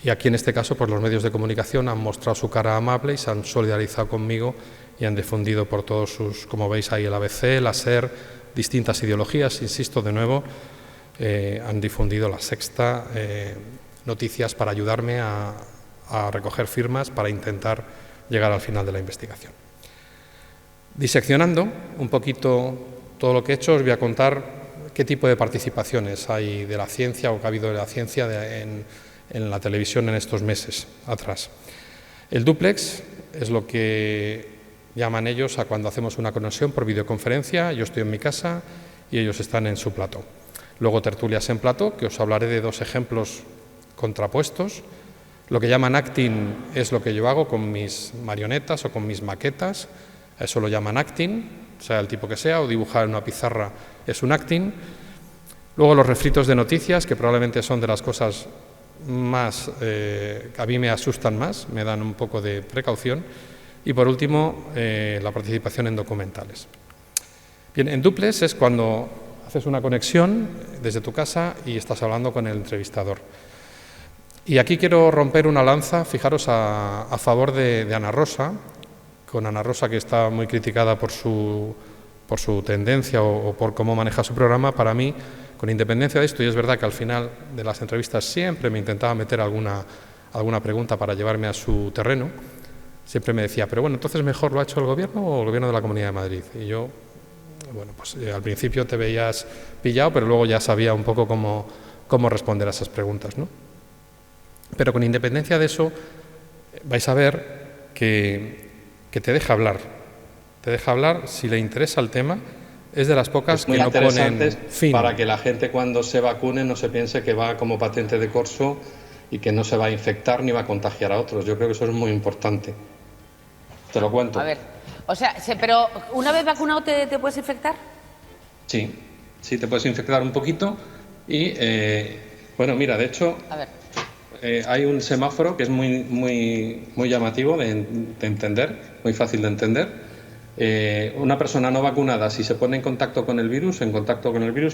Y aquí en este caso pues los medios de comunicación han mostrado su cara amable y se han solidarizado conmigo y han difundido por todos sus, como veis ahí, el ABC, la SER, distintas ideologías, insisto de nuevo, han difundido La Sexta, noticias para ayudarme a recoger firmas para intentar llegar al final de la investigación. Diseccionando un poquito todo lo que he hecho, os voy a contar qué tipo de participaciones hay de la ciencia o que ha habido de la ciencia en la televisión en estos meses atrás. El dúplex es lo que llaman ellos a cuando hacemos una conexión por videoconferencia, yo estoy en mi casa y ellos están en su plató. Luego tertulias en plató, que os hablaré de 2 ejemplos contrapuestos. Lo que llaman acting es lo que yo hago con mis marionetas o con mis maquetas, a eso lo llaman acting, sea el tipo que sea, o dibujar en una pizarra es un acting. Luego los refritos de noticias, que probablemente son de las cosas más, que a mí me asustan más, me dan un poco de precaución. Y por último, la participación en documentales. Bien, en duplex es cuando haces una conexión desde tu casa y estás hablando con el entrevistador. Y aquí quiero romper una lanza, fijaros, a favor de Ana Rosa, con Ana Rosa que está muy criticada por su tendencia o por cómo maneja su programa. Para mí, con independencia de esto, y es verdad que al final de las entrevistas siempre me intentaba meter alguna pregunta para llevarme a su terreno, siempre me decía, pero bueno, entonces mejor lo ha hecho el gobierno o el gobierno de la Comunidad de Madrid. Y yo, bueno, pues al principio te veías pillado, pero luego ya sabía un poco cómo responder a esas preguntas, ¿no? Pero con independencia de eso, vais a ver que te deja hablar. Te deja hablar si le interesa el tema. Es de las pocas que no ponen fin. Para que la gente cuando se vacune no se piense que va como patente de corso y que no se va a infectar ni va a contagiar a otros. Yo creo que eso es muy importante. Te lo cuento. A ver, o sea, pero una vez vacunado te puedes infectar. Sí, te puedes infectar un poquito y, bueno, mira, de hecho, a ver. hay un semáforo que es muy llamativo de entender, muy fácil de entender. Una persona no vacunada, si se pone en contacto con el virus,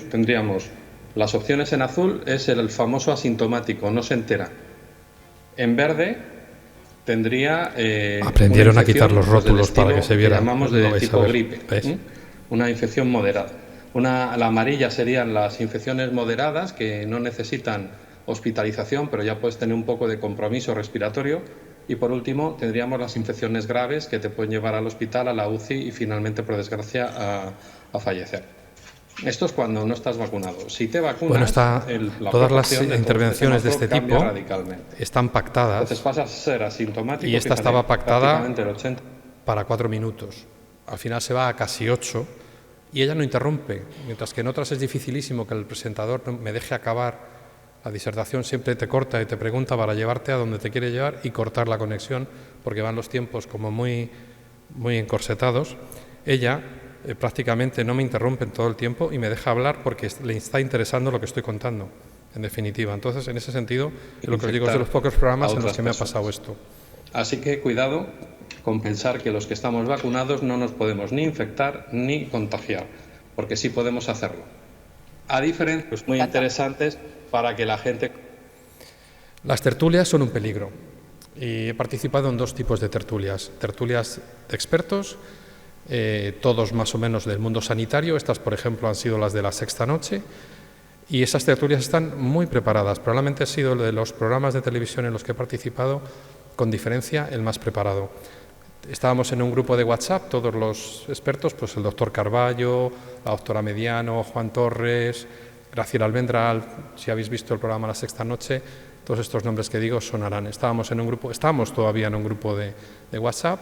tendríamos las opciones en azul, es el famoso asintomático, no se entera. En verde tendría... Aprendieron a quitar los rótulos para que se viera. Llamamos de tipo gripe, una infección moderada. La amarilla serían las infecciones moderadas que no necesitan hospitalización, pero ya puedes tener un poco de compromiso respiratorio. Y por último tendríamos las infecciones graves que te pueden llevar al hospital, a la UCI y finalmente, por desgracia, a fallecer. Esto es cuando no estás vacunado. Si te vacunas, todas las intervenciones de este tipo están pactadas. Entonces pasas a ser asintomático. Y esta estaba pactada para 4 minutos. Al final se va a casi 8 y ella no interrumpe. Mientras que en otras es dificilísimo que el presentador me deje acabar la disertación, siempre te corta y te pregunta para llevarte a donde te quiere llevar y cortar la conexión porque van los tiempos como muy encorsetados. Ella prácticamente no me interrumpe en todo el tiempo y me deja hablar porque le está interesando lo que estoy contando, en definitiva. Entonces, en ese sentido, lo que os digo es de los pocos programas en los que me ha pasado esto. Así que cuidado con pensar que los que estamos vacunados no nos podemos ni infectar ni contagiar, porque sí podemos hacerlo. A diferencias muy interesantes para que la gente... Las tertulias son un peligro y he participado en 2 tipos de tertulias. Tertulias de expertos, todos más o menos del mundo sanitario. Estas, por ejemplo, han sido las de La Sexta Noche, y esas tertulias están muy preparadas. Probablemente ha sido de los programas de televisión en los que he participado, con diferencia, el más preparado. Estábamos en un grupo de WhatsApp, todos los expertos, pues el doctor Carballo, la doctora Mediano, Juan Torres, Graciela Almendral. Si habéis visto el programa La Sexta Noche, todos estos nombres que digo sonarán. Estamos todavía en un grupo de WhatsApp,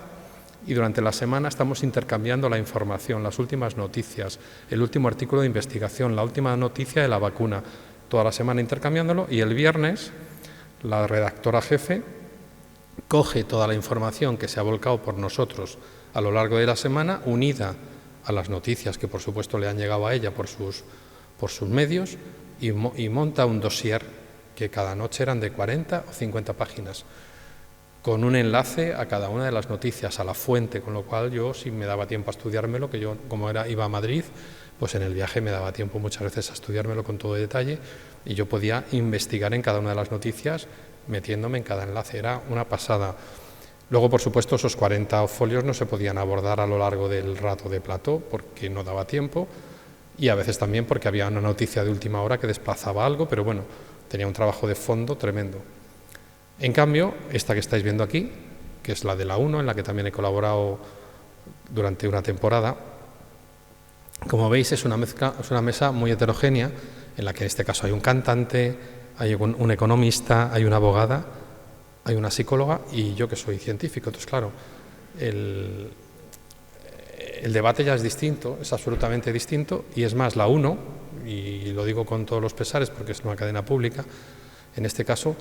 y durante la semana estamos intercambiando la información, las últimas noticias, el último artículo de investigación, la última noticia de la vacuna, toda la semana intercambiándolo, y el viernes la redactora jefe coge toda la información que se ha volcado por nosotros a lo largo de la semana, unida a las noticias que por supuesto le han llegado a ella por sus medios, y monta un dossier que cada noche eran de 40 o 50 páginas. Con un enlace a cada una de las noticias, a la fuente, con lo cual yo, si me daba tiempo a estudiármelo, que yo iba a Madrid, pues en el viaje me daba tiempo muchas veces a estudiármelo con todo detalle, y yo podía investigar en cada una de las noticias metiéndome en cada enlace. Era una pasada. Luego, por supuesto, esos 40 folios no se podían abordar a lo largo del rato de plató porque no daba tiempo, y a veces también porque había una noticia de última hora que desplazaba algo, pero bueno, tenía un trabajo de fondo tremendo. En cambio, esta que estáis viendo aquí, que es la de la 1, en la que también he colaborado durante una temporada, como veis es una mesa muy heterogénea, en la que en este caso hay un cantante, hay un economista, hay una abogada, hay una psicóloga y yo que soy científico. Entonces, claro, el debate ya es distinto, es absolutamente distinto, y es más, la 1, y lo digo con todos los pesares porque es una cadena pública, en este caso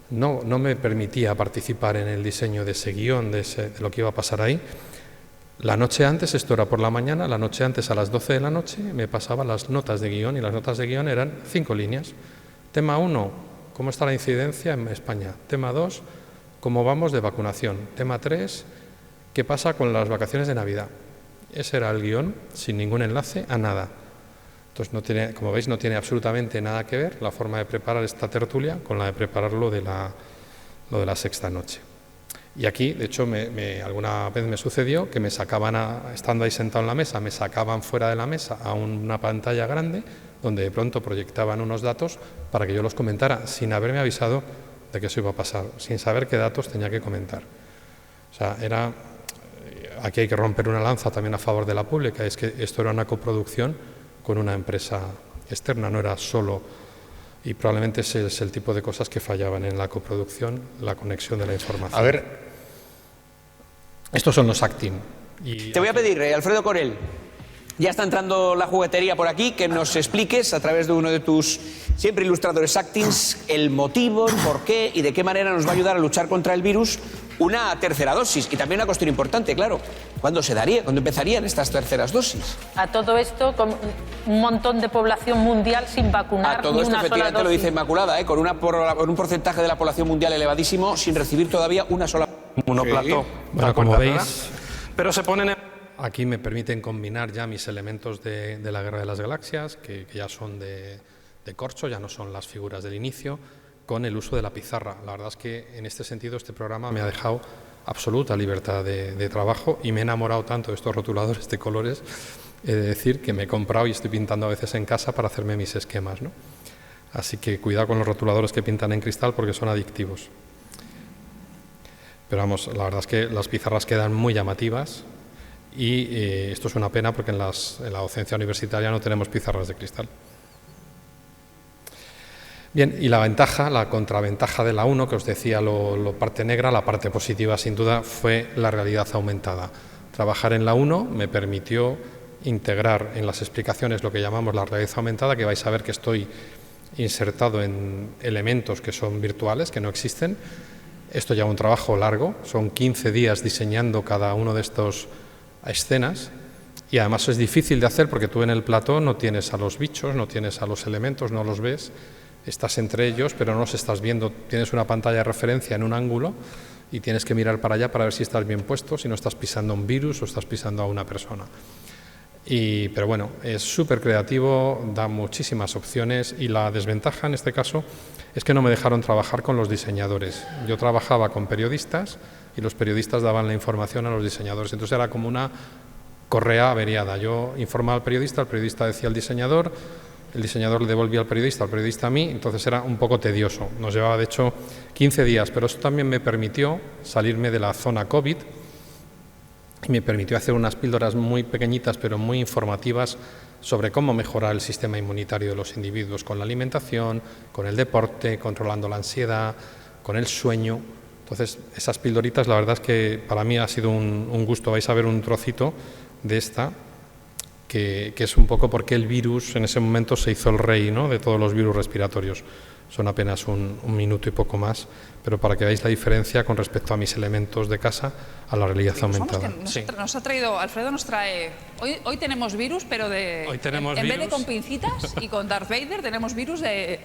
no me permitía participar en el diseño de ese guión, de lo que iba a pasar ahí. La noche antes, esto era por la mañana, la noche antes a las 12 de la noche me pasaba las notas de guión, y las notas de guión eran 5 líneas. Tema 1, ¿cómo está la incidencia en España? Tema 2, ¿cómo vamos de vacunación? Tema 3, ¿qué pasa con las vacaciones de Navidad? Ese era el guión, sin ningún enlace a nada. Entonces, como veis, no tiene absolutamente nada que ver la forma de preparar esta tertulia con la de preparar lo de la Sexta Noche. Y aquí, de hecho, alguna vez me sucedió que me sacaban, estando ahí sentado en la mesa, me sacaban fuera de la mesa a una pantalla grande donde de pronto proyectaban unos datos para que yo los comentara, sin haberme avisado de que eso iba a pasar, sin saber qué datos tenía que comentar. O sea, aquí hay que romper una lanza también a favor de la pública, es que esto era una coproducción con una empresa externa, no era solo, y probablemente ese es el tipo de cosas que fallaban en la coproducción, la conexión de la información. A ver, estos son los acting. Te voy a pedir, Alfredo Corel, ya está entrando la juguetería por aquí, que nos expliques a través de uno de tus siempre ilustradores actings el motivo, el por qué y de qué manera nos va a ayudar a luchar contra el virus una tercera dosis. Y también una cuestión importante, claro, ¿cuándo se daría? ¿Cuándo empezarían estas terceras dosis? A todo esto, con un montón de población mundial sin vacunar. A todo esto, efectivamente, lo dice Inmaculada, con un porcentaje de la población mundial elevadísimo, sin recibir todavía una sola monoplato. Bueno, como veis, pero se ponen aquí me permiten combinar ya mis elementos de la Guerra de las Galaxias, que ya son de corcho, ya no son las figuras del inicio, con el uso de la pizarra. La verdad es que en este sentido este programa me ha dejado absoluta libertad de trabajo y me he enamorado tanto de estos rotuladores de colores, he de decir que me he comprado y estoy pintando a veces en casa para hacerme mis esquemas, ¿no? Así que cuidado con los rotuladores que pintan en cristal porque son adictivos. Pero vamos, la verdad es que las pizarras quedan muy llamativas y esto es una pena porque en la docencia universitaria no tenemos pizarras de cristal. Bien, y la ventaja, la contraventaja de la 1, que os decía lo parte negra, la parte positiva sin duda fue la realidad aumentada. Trabajar en la 1 me permitió integrar en las explicaciones lo que llamamos la realidad aumentada, que vais a ver que estoy insertado en elementos que son virtuales, que no existen. Esto lleva un trabajo largo, son 15 días diseñando cada uno de estos escenas y además es difícil de hacer porque tú en el plató no tienes a los bichos, no tienes a los elementos, no los ves. Estás entre ellos, pero no los estás viendo. Tienes una pantalla de referencia en un ángulo y tienes que mirar para allá para ver si estás bien puesto, si no estás pisando un virus o estás pisando a una persona. Pero bueno, es súper creativo, da muchísimas opciones y la desventaja en este caso es que no me dejaron trabajar con los diseñadores. Yo trabajaba con periodistas y los periodistas daban la información a los diseñadores. Entonces era como una correa averiada. Yo informaba al periodista, el periodista decía al diseñador, el diseñador le devolvía al periodista a mí, entonces era un poco tedioso. Nos llevaba, de hecho, 15 días, pero eso también me permitió salirme de la zona COVID y me permitió hacer unas píldoras muy pequeñitas, pero muy informativas sobre cómo mejorar el sistema inmunitario de los individuos con la alimentación, con el deporte, controlando la ansiedad, con el sueño. Entonces, esas pildoritas, la verdad es que para mí ha sido un gusto. Vais a ver un trocito de esta, que es un poco porque el virus en ese momento se hizo el rey, ¿no?, de todos los virus respiratorios. Son apenas un minuto y poco más, pero para que veáis la diferencia con respecto a mis elementos de casa a la realidad aumentada. Nos ha traído, Alfredo nos trae, hoy tenemos virus, pero en vez de con pincitas y con Darth Vader, tenemos virus de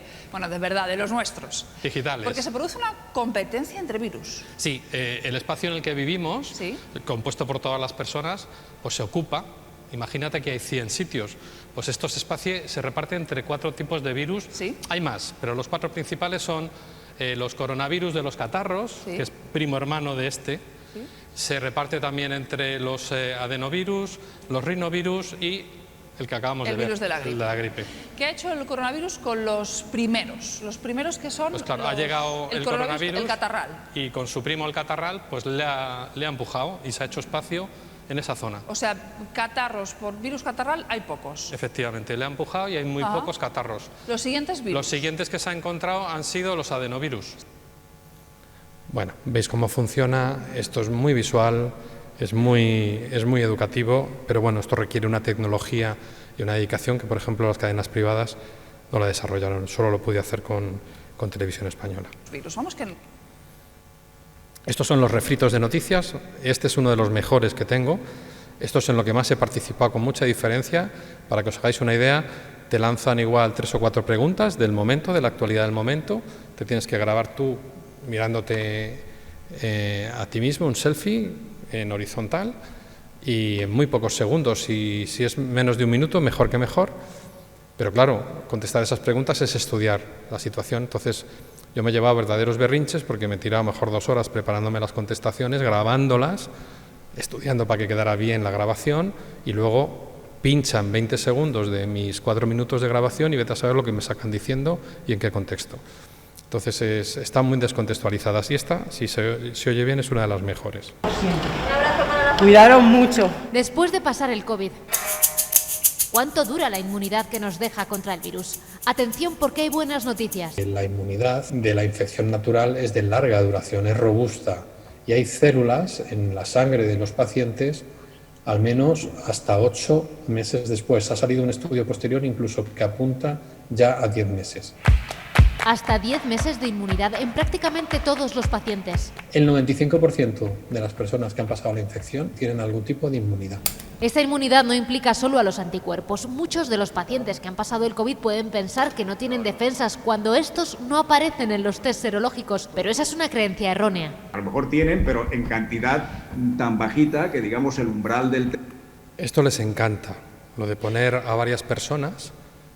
verdad, de los nuestros. Digitales. Porque se produce una competencia entre virus. Sí, el espacio en el que vivimos, ¿sí?, compuesto por todas las personas, pues se ocupa. Imagínate que hay 100 sitios, pues estos espacios se reparten entre 4 tipos de virus. ¿Sí? Hay más, pero los 4 principales son los coronavirus de los catarros, ¿sí?, que es primo hermano de este. ¿Sí? Se reparte también entre los adenovirus, los rinovirus y el que acabamos de ver, virus de la gripe. El de la gripe. ¿Qué ha hecho el coronavirus con los primeros? Los primeros que son pues claro, ha llegado el coronavirus, el catarral. Y con su primo el catarral, pues le ha empujado y se ha hecho espacio en esa zona. O sea, catarros por virus catarral hay pocos. Efectivamente, le ha empujado y hay muy pocos catarros. ¿Los siguientes virus? Los siguientes que se ha encontrado han sido los adenovirus. Bueno, veis cómo funciona, esto es muy visual, es muy educativo, pero bueno, esto requiere una tecnología y una dedicación que, por ejemplo, las cadenas privadas no la desarrollaron, solo lo pude hacer con Televisión Española. Virus, vamos que... Estos son los refritos de noticias, este es uno de los mejores que tengo, esto es en lo que más he participado con mucha diferencia. Para que os hagáis una idea, te lanzan igual 3 o 4 preguntas del momento, de la actualidad del momento, te tienes que grabar tú mirándote a ti mismo, un selfie en horizontal y en muy pocos segundos, y si es menos de un minuto, mejor que mejor, pero claro, contestar esas preguntas es estudiar la situación. Entonces yo me llevaba verdaderos berrinches porque me tiraba mejor 2 horas preparándome las contestaciones, grabándolas, estudiando para que quedara bien la grabación y luego pinchan 20 segundos de mis 4 minutos de grabación y vete a saber lo que me sacan diciendo y en qué contexto. Entonces están muy descontextualizadas y esta, si se oye bien, es una de las mejores. Cuidaron mucho. Después de pasar el COVID, ¿cuánto dura la inmunidad que nos deja contra el virus? Atención, porque hay buenas noticias. La inmunidad de la infección natural es de larga duración, es robusta y hay células en la sangre de los pacientes al menos hasta 8 meses después. Ha salido un estudio posterior incluso que apunta ya a 10 meses. Hasta 10 meses de inmunidad en prácticamente todos los pacientes. El 95% de las personas que han pasado la infección tienen algún tipo de inmunidad. Esta inmunidad no implica solo a los anticuerpos. Muchos de los pacientes que han pasado el COVID pueden pensar que no tienen defensas cuando estos no aparecen en los test serológicos, pero esa es una creencia errónea. A lo mejor tienen, pero en cantidad tan bajita que, digamos, el umbral del... Esto les encanta, lo de poner a varias personas,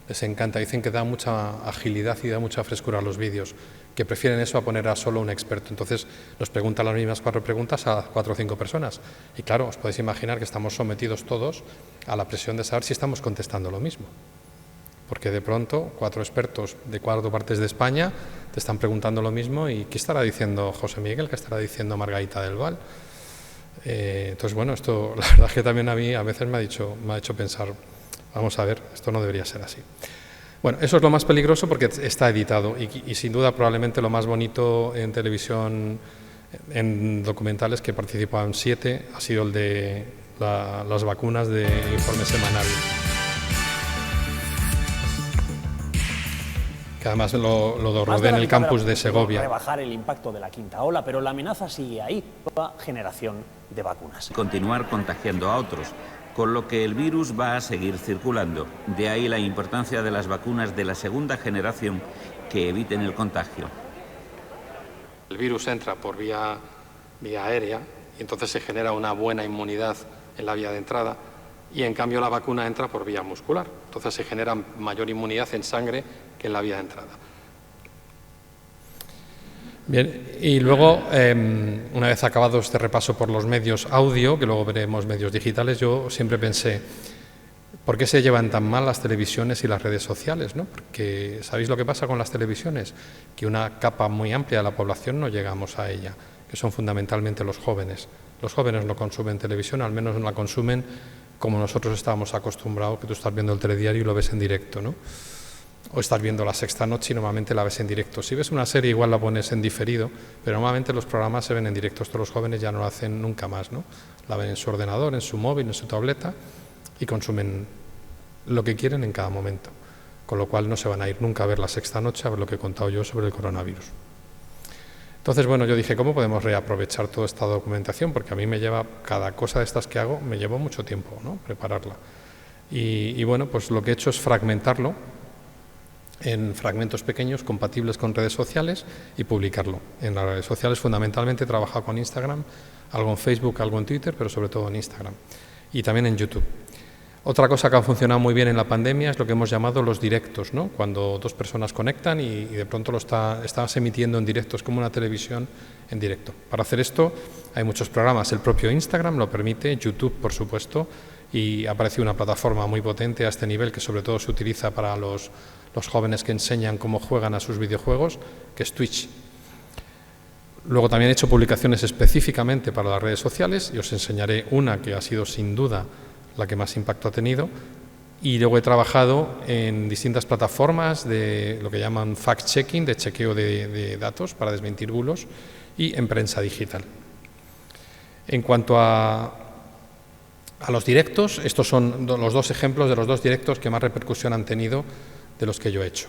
les encanta. Dicen que da mucha agilidad y da mucha frescura a los vídeos, que prefieren eso a poner a solo un experto. Entonces nos preguntan las mismas 4 preguntas a 4 o 5 personas. Y claro, os podéis imaginar que estamos sometidos todos a la presión de saber si estamos contestando lo mismo. Porque de pronto 4 expertos de 4 partes de España te están preguntando lo mismo y ¿qué estará diciendo José Miguel? ¿Qué estará diciendo Margarita del Val? Entonces, bueno, esto la verdad es que también a mí a veces me ha hecho pensar, vamos a ver, esto no debería ser así. Bueno, eso es lo más peligroso porque está editado y sin duda probablemente lo más bonito en televisión, en documentales que participaban 7, ha sido el de las vacunas de Informe Semanal. Que además lo rodé en el campus de Segovia. Rebajar el impacto de la quinta ola, pero la amenaza sigue ahí, nueva generación de vacunas. Continuar contagiando a otros, con lo que el virus va a seguir circulando. De ahí la importancia de las vacunas de la segunda generación que eviten el contagio. El virus entra por vía aérea y entonces se genera una buena inmunidad en la vía de entrada y en cambio la vacuna entra por vía muscular. Entonces se genera mayor inmunidad en sangre que en la vía de entrada. Bien, y luego, una vez acabado este repaso por los medios audio, que luego veremos medios digitales, yo siempre pensé, ¿por qué se llevan tan mal las televisiones y las redes sociales, ¿no? Porque, ¿sabéis lo que pasa con las televisiones? Que una capa muy amplia de la población no llegamos a ella, que son fundamentalmente los jóvenes. Los jóvenes no consumen televisión, al menos no la consumen como nosotros estábamos acostumbrados, que tú estás viendo el telediario y lo ves en directo, ¿no? O estás viendo La Sexta Noche y normalmente la ves en directo. Si ves una serie igual la pones en diferido, pero normalmente los programas se ven en directo. Esto los jóvenes ya no lo hacen nunca más, ¿no? La ven en su ordenador, en su móvil, en su tableta y consumen lo que quieren en cada momento. Con lo cual no se van a ir nunca a ver La Sexta Noche, a ver lo que he contado yo sobre el coronavirus. Entonces, bueno, yo dije, ¿cómo podemos reaprovechar toda esta documentación? Porque a mí me lleva, cada cosa de estas que hago, me llevó mucho tiempo, ¿no? Prepararla. Y bueno, pues lo que he hecho es fragmentarlo en fragmentos pequeños compatibles con redes sociales y publicarlo. En las redes sociales fundamentalmente he trabajado con Instagram, algo en Facebook, algo en Twitter, pero sobre todo en Instagram y también en YouTube. Otra cosa que ha funcionado muy bien en la pandemia es lo que hemos llamado los directos, ¿no? Cuando 2 personas conectan y de pronto lo estás emitiendo en directo, es como una televisión en directo. Para hacer esto hay muchos programas, el propio Instagram lo permite, YouTube por supuesto, y ha aparecido una plataforma muy potente a este nivel que sobre todo se utiliza para los jóvenes que enseñan cómo juegan a sus videojuegos, que es Twitch. Luego también he hecho publicaciones específicamente para las redes sociales y os enseñaré una que ha sido sin duda la que más impacto ha tenido. Y luego he trabajado en distintas plataformas de lo que llaman fact-checking, de chequeo de datos para desmentir bulos, y en prensa digital. En cuanto a los directos, estos son los 2 ejemplos de los 2 directos que más repercusión han tenido de los que yo he hecho.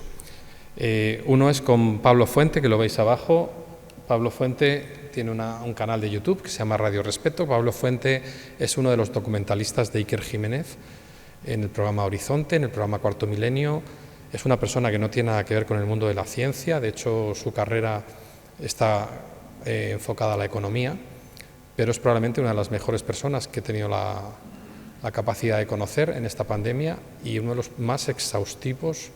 Uno es con Pablo Fuente, que lo veis abajo. Pablo Fuente tiene un canal de YouTube que se llama Radio Respeto. Pablo Fuente es uno de los documentalistas de Iker Jiménez en el programa Horizonte, en el programa Cuarto Milenio. Es una persona que no tiene nada que ver con el mundo de la ciencia, de hecho su carrera está enfocada a la economía, pero es probablemente una de las mejores personas que he tenido la capacidad de conocer en esta pandemia y uno de los más exhaustivos,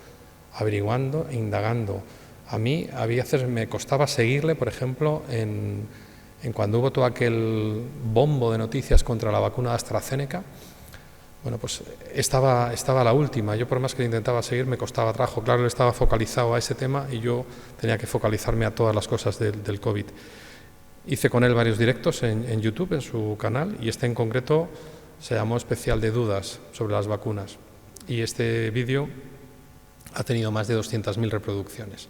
averiguando e indagando. A mí a veces me costaba seguirle, por ejemplo, en cuando hubo todo aquel bombo de noticias contra la vacuna de AstraZeneca. Bueno, pues estaba la última. Yo por más que intentaba seguir me costaba trabajo. Claro, él estaba focalizado a ese tema y yo tenía que focalizarme a todas las cosas del COVID. Hice con él varios directos en YouTube, en su canal, y este en concreto se llamó Especial de Dudas sobre las vacunas. Y este vídeo ha tenido más de 200.000 reproducciones.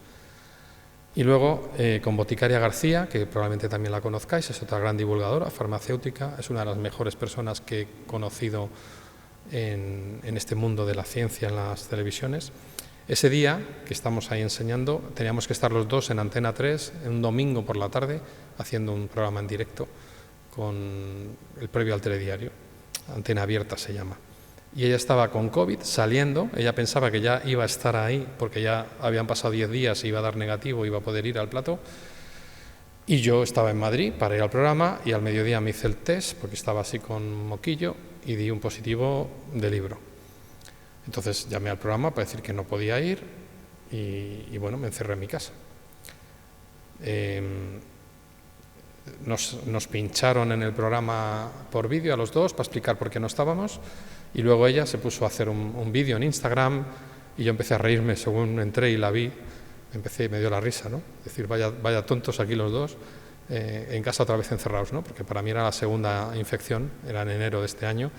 Y luego con Boticaria García, que probablemente también la conozcáis, es otra gran divulgadora farmacéutica, es una de las mejores personas que he conocido en este mundo de la ciencia en las televisiones. Ese día que estamos ahí enseñando, teníamos que estar los dos en Antena 3, en un domingo por la tarde, haciendo un programa en directo con el previo al telediario, Antena Abierta se llama. Y ella estaba con COVID, saliendo, ella pensaba que ya iba a estar ahí, porque ya habían pasado 10 días, iba a dar negativo, iba a poder ir al plató. Y yo estaba en Madrid para ir al programa y al mediodía me hice el test, porque estaba así con moquillo, y di un positivo de libro. Entonces llamé al programa para decir que no podía ir y bueno, me encerré en mi casa. Nos pincharon en el programa por vídeo a los dos para explicar por qué no estábamos y luego ella se puso a hacer un vídeo en Instagram y yo empecé a reírme según entré y la vi, me dio la risa, ¿no? Es decir, vaya tontos aquí los dos, en casa otra vez encerrados, ¿no? Porque para mí era la segunda infección, era en enero de este año.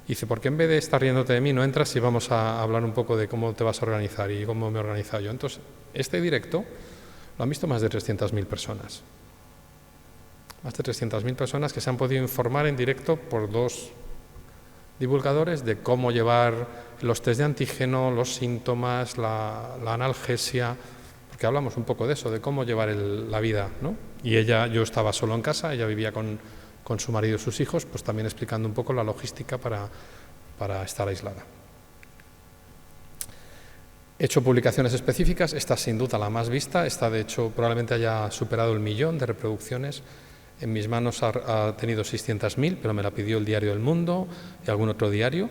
Y dice, ¿por qué en vez de estar riéndote de mí no entras y vamos a hablar un poco de cómo te vas a organizar y cómo me he organizado yo? Entonces, este directo lo han visto más de 300.000 personas. Más de 300.000 personas que se han podido informar en directo por dos divulgadores de cómo llevar los test de antígeno, los síntomas, la analgesia, porque hablamos un poco de eso, de cómo llevar la vida, ¿no? Y yo estaba solo en casa, ella vivía con su marido y sus hijos, pues también explicando un poco la logística para estar aislada. He hecho publicaciones específicas, esta sin duda la más vista, esta de hecho probablemente haya superado el 1.000.000 de reproducciones. En mis manos ha tenido 600.000, pero me la pidió el Diario del Mundo y algún otro diario.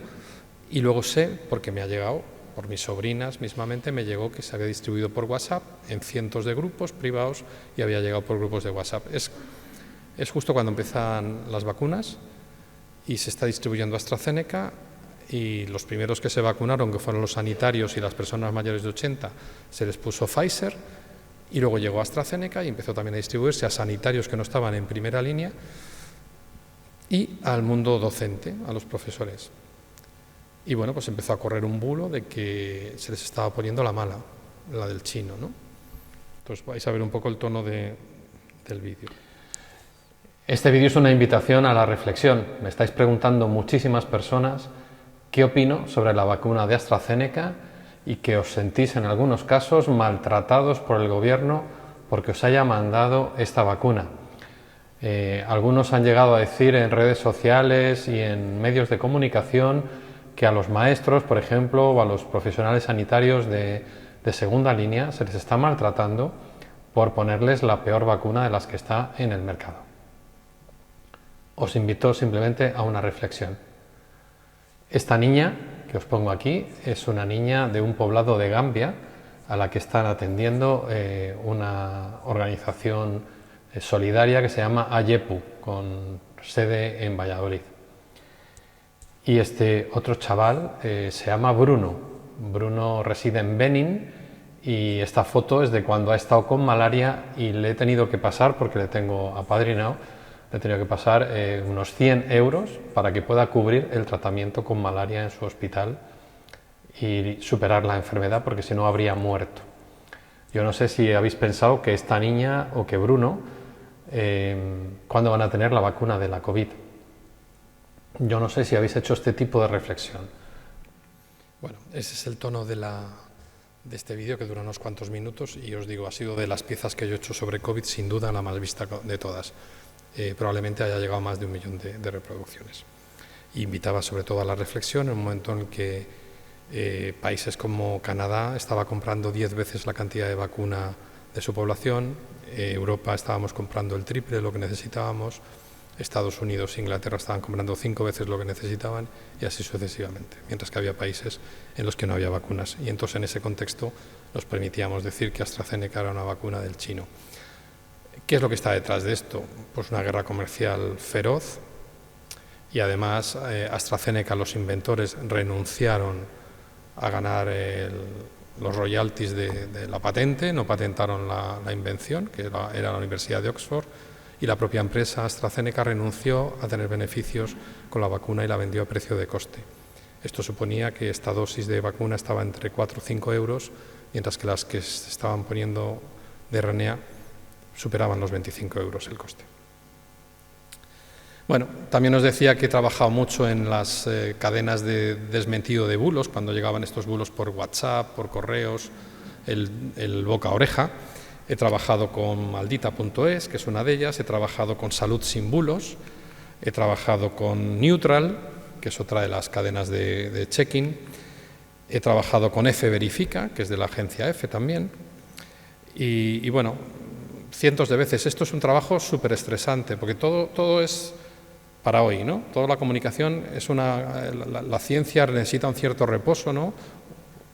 Y luego sé, porque me ha llegado, por mis sobrinas mismamente, me llegó que se había distribuido por WhatsApp en cientos de grupos privados y había llegado por grupos de WhatsApp. Es justo cuando empiezan las vacunas y se está distribuyendo AstraZeneca y los primeros que se vacunaron, que fueron los sanitarios y las personas mayores de 80, se les puso Pfizer y luego llegó AstraZeneca y empezó también a distribuirse a sanitarios que no estaban en primera línea y al mundo docente, a los profesores. Y bueno, pues empezó a correr un bulo de que se les estaba poniendo la mala, la del chino, ¿no? Entonces vais a ver un poco el tono del vídeo. Este vídeo es una invitación a la reflexión. Me estáis preguntando muchísimas personas qué opino sobre la vacuna de AstraZeneca y que os sentís en algunos casos maltratados por el gobierno porque os haya mandado esta vacuna. Algunos han llegado a decir en redes sociales y en medios de comunicación que a los maestros, por ejemplo, o a los profesionales sanitarios de segunda línea se les está maltratando por ponerles la peor vacuna de las que está en el mercado. Os invito simplemente a una reflexión. Esta niña que os pongo aquí es una niña de un poblado de Gambia a la que están atendiendo una organización solidaria que se llama AYEPU, con sede en Valladolid. Y este otro chaval se llama Bruno. Bruno reside en Benín y esta foto es de cuando ha estado con malaria y le he tenido que pasar, porque le tengo apadrinado, le he tenido que pasar unos 100 euros para que pueda cubrir el tratamiento con malaria en su hospital y superar la enfermedad, porque si no habría muerto. Yo no sé si habéis pensado que esta niña o que Bruno, ¿cuándo van a tener la vacuna de la COVID? Yo no sé si habéis hecho este tipo de reflexión. Bueno, ese es el tono de este vídeo, que dura unos cuantos minutos, y os digo, ha sido de las piezas que yo he hecho sobre COVID, sin duda la más vista de todas. Probablemente haya llegado a más de 1.000.000 de reproducciones. Invitaba sobre todo a la reflexión en un momento en el que países como Canadá estaba comprando 10 veces la cantidad de vacuna de su población, Europa estábamos comprando el triple de lo que necesitábamos, Estados Unidos e Inglaterra estaban comprando 5 veces lo que necesitaban y así sucesivamente, mientras que había países en los que no había vacunas. Y entonces en ese contexto nos permitíamos decir que AstraZeneca era una vacuna del chino. ¿Qué es lo que está detrás de esto? Pues una guerra comercial feroz y además AstraZeneca, los inventores, renunciaron a ganar los royalties de la patente, no patentaron la invención, que era la Universidad de Oxford, y la propia empresa AstraZeneca renunció a tener beneficios con la vacuna y la vendió a precio de coste. Esto suponía que esta dosis de vacuna estaba entre 4 o 5 euros, mientras que las que se estaban poniendo de RNA superaban los 25 euros el coste. Bueno, también os decía que he trabajado mucho en las cadenas de desmentido de bulos, cuando llegaban estos bulos por WhatsApp, por correos, el boca a oreja. He trabajado con maldita.es, que es una de ellas, he trabajado con Salud sin bulos, he trabajado con Neutral, que es otra de las cadenas de check-in, he trabajado con F Verifica, que es de la agencia F también, y bueno, cientos de veces. Esto es un trabajo súper estresante, porque todo es para hoy, ¿no? Toda la comunicación es la ciencia necesita un cierto reposo, ¿no?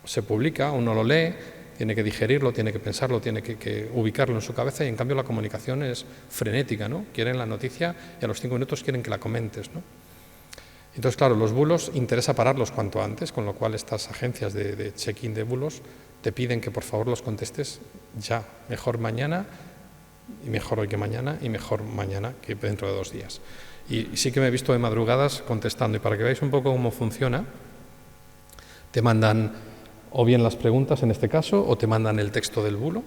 Se publica, uno lo lee, tiene que digerirlo, tiene que pensarlo, tiene que ubicarlo en su cabeza, y en cambio la comunicación es frenética, ¿no? Quieren la noticia y a los 5 minutos quieren que la comentes, ¿no? Entonces, claro, los bulos interesa pararlos cuanto antes, con lo cual estas agencias de check-in de bulos te piden que por favor los contestes ya, mejor mañana, y mejor hoy que mañana, y mejor mañana que dentro de 2 días. Y sí que me he visto de madrugadas contestando, y para que veáis un poco cómo funciona, te mandan o bien las preguntas en este caso, o te mandan el texto del bulo,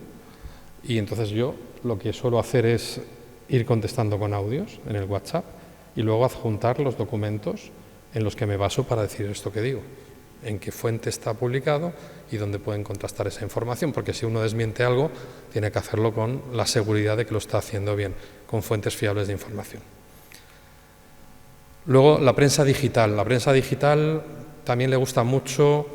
y entonces yo lo que suelo hacer es ir contestando con audios en el WhatsApp y luego adjuntar los documentos en los que me baso para decir esto que digo, en qué fuente está publicado y dónde pueden contrastar esa información, porque si uno desmiente algo, tiene que hacerlo con la seguridad de que lo está haciendo bien, con fuentes fiables de información. Luego, la prensa digital. La prensa digital también le gusta mucho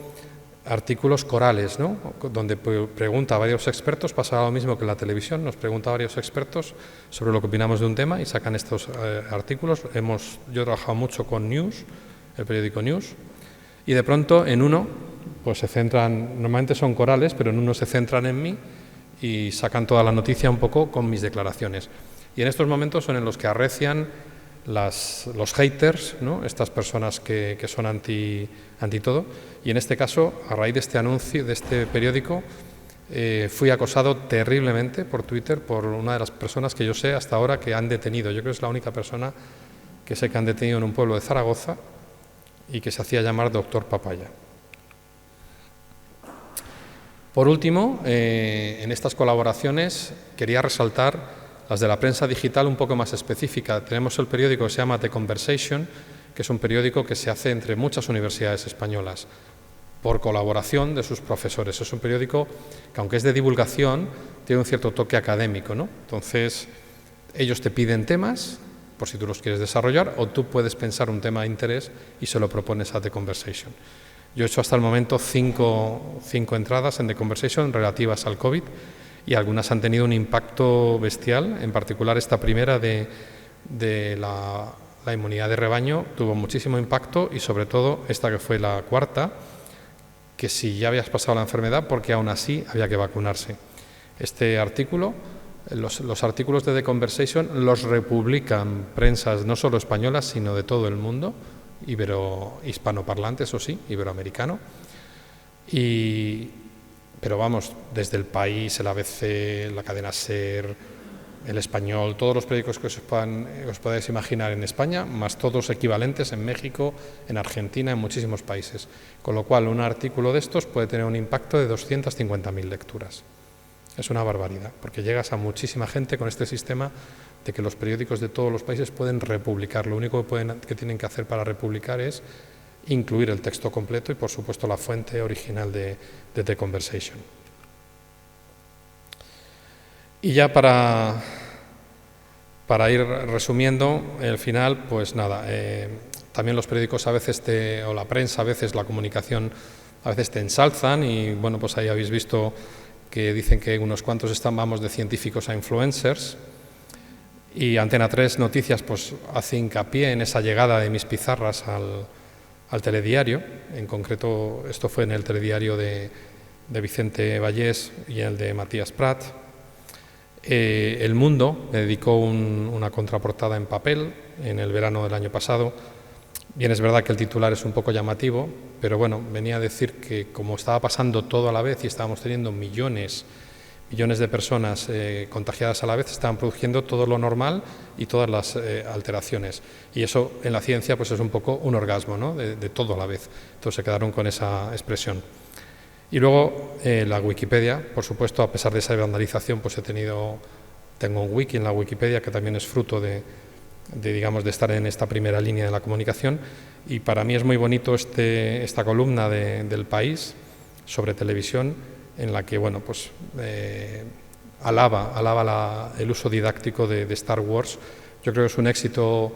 artículos corales, ¿no? Donde pregunta a varios expertos, pasa lo mismo que en la televisión, nos pregunta a varios expertos sobre lo que opinamos de un tema y sacan estos artículos. Yo he trabajado mucho con News, el periódico News, y de pronto en uno pues se centran, normalmente son corales, pero en uno se centran en mí y sacan toda la noticia un poco con mis declaraciones. Y en estos momentos son en los que arrecian los haters, ¿no? Estas personas que son anti todo, y en este caso, a raíz de este anuncio, de este periódico, fui acosado terriblemente por Twitter por una de las personas que yo sé hasta ahora que han detenido. Yo creo que es la única persona que sé que han detenido en un pueblo de Zaragoza y que se hacía llamar Doctor Papaya. Por último, en estas colaboraciones quería resaltar las de la prensa digital un poco más específica. Tenemos el periódico que se llama The Conversation, que es un periódico que se hace entre muchas universidades españolas por colaboración de sus profesores. Es un periódico que, aunque es de divulgación, tiene un cierto toque académico, ¿no? Entonces, ellos te piden temas, por si tú los quieres desarrollar, o tú puedes pensar un tema de interés y se lo propones a The Conversation. Yo he hecho hasta el momento 5 entradas en The Conversation relativas al COVID, y algunas han tenido un impacto bestial, en particular esta primera de la inmunidad de rebaño tuvo muchísimo impacto, y sobre todo esta que fue la cuarta, que si ya habías pasado la enfermedad, porque aún así había que vacunarse. Este artículo, los artículos de The Conversation los republican prensas no solo españolas, sino de todo el mundo, hispanoparlante, eso sí, iberoamericano, pero vamos, desde El País, el ABC, la cadena SER, El Español, todos los periódicos que os podáis imaginar en España, más todos equivalentes en México, en Argentina, en muchísimos países. Con lo cual, un artículo de estos puede tener un impacto de 250.000 lecturas. Es una barbaridad, porque llegas a muchísima gente con este sistema de que los periódicos de todos los países pueden republicar. Lo único que tienen que hacer para republicar es incluir el texto completo y, por supuesto, la fuente original de The Conversation. Y ya para ir resumiendo el final, pues nada, también los periódicos a veces o la prensa a veces, la comunicación a veces te ensalzan, y bueno, pues ahí habéis visto que dicen que unos cuantos vamos de científicos a influencers, y Antena 3 Noticias pues hace hincapié en esa llegada de mis pizarras al telediario. En concreto, esto fue en el telediario de Vicente Vallés y el de Matías Prat. El Mundo me dedicó una contraportada en papel en el verano del año pasado. Bien, es verdad que el titular es un poco llamativo, pero bueno, venía a decir que como estaba pasando todo a la vez y estábamos teniendo millones de personas contagiadas a la vez, estaban produciendo todo lo normal y todas las alteraciones. Y eso en la ciencia pues es un poco un orgasmo, ¿no? de todo a la vez. Entonces se quedaron con esa expresión. Y luego la Wikipedia, por supuesto, a pesar de esa vandalización, pues tengo un wiki en la Wikipedia que también es fruto de de estar en esta primera línea de la comunicación. Y para mí es muy bonito esta columna del País sobre televisión, en la que bueno, pues, alaba el uso didáctico de Star Wars. Yo creo que es un éxito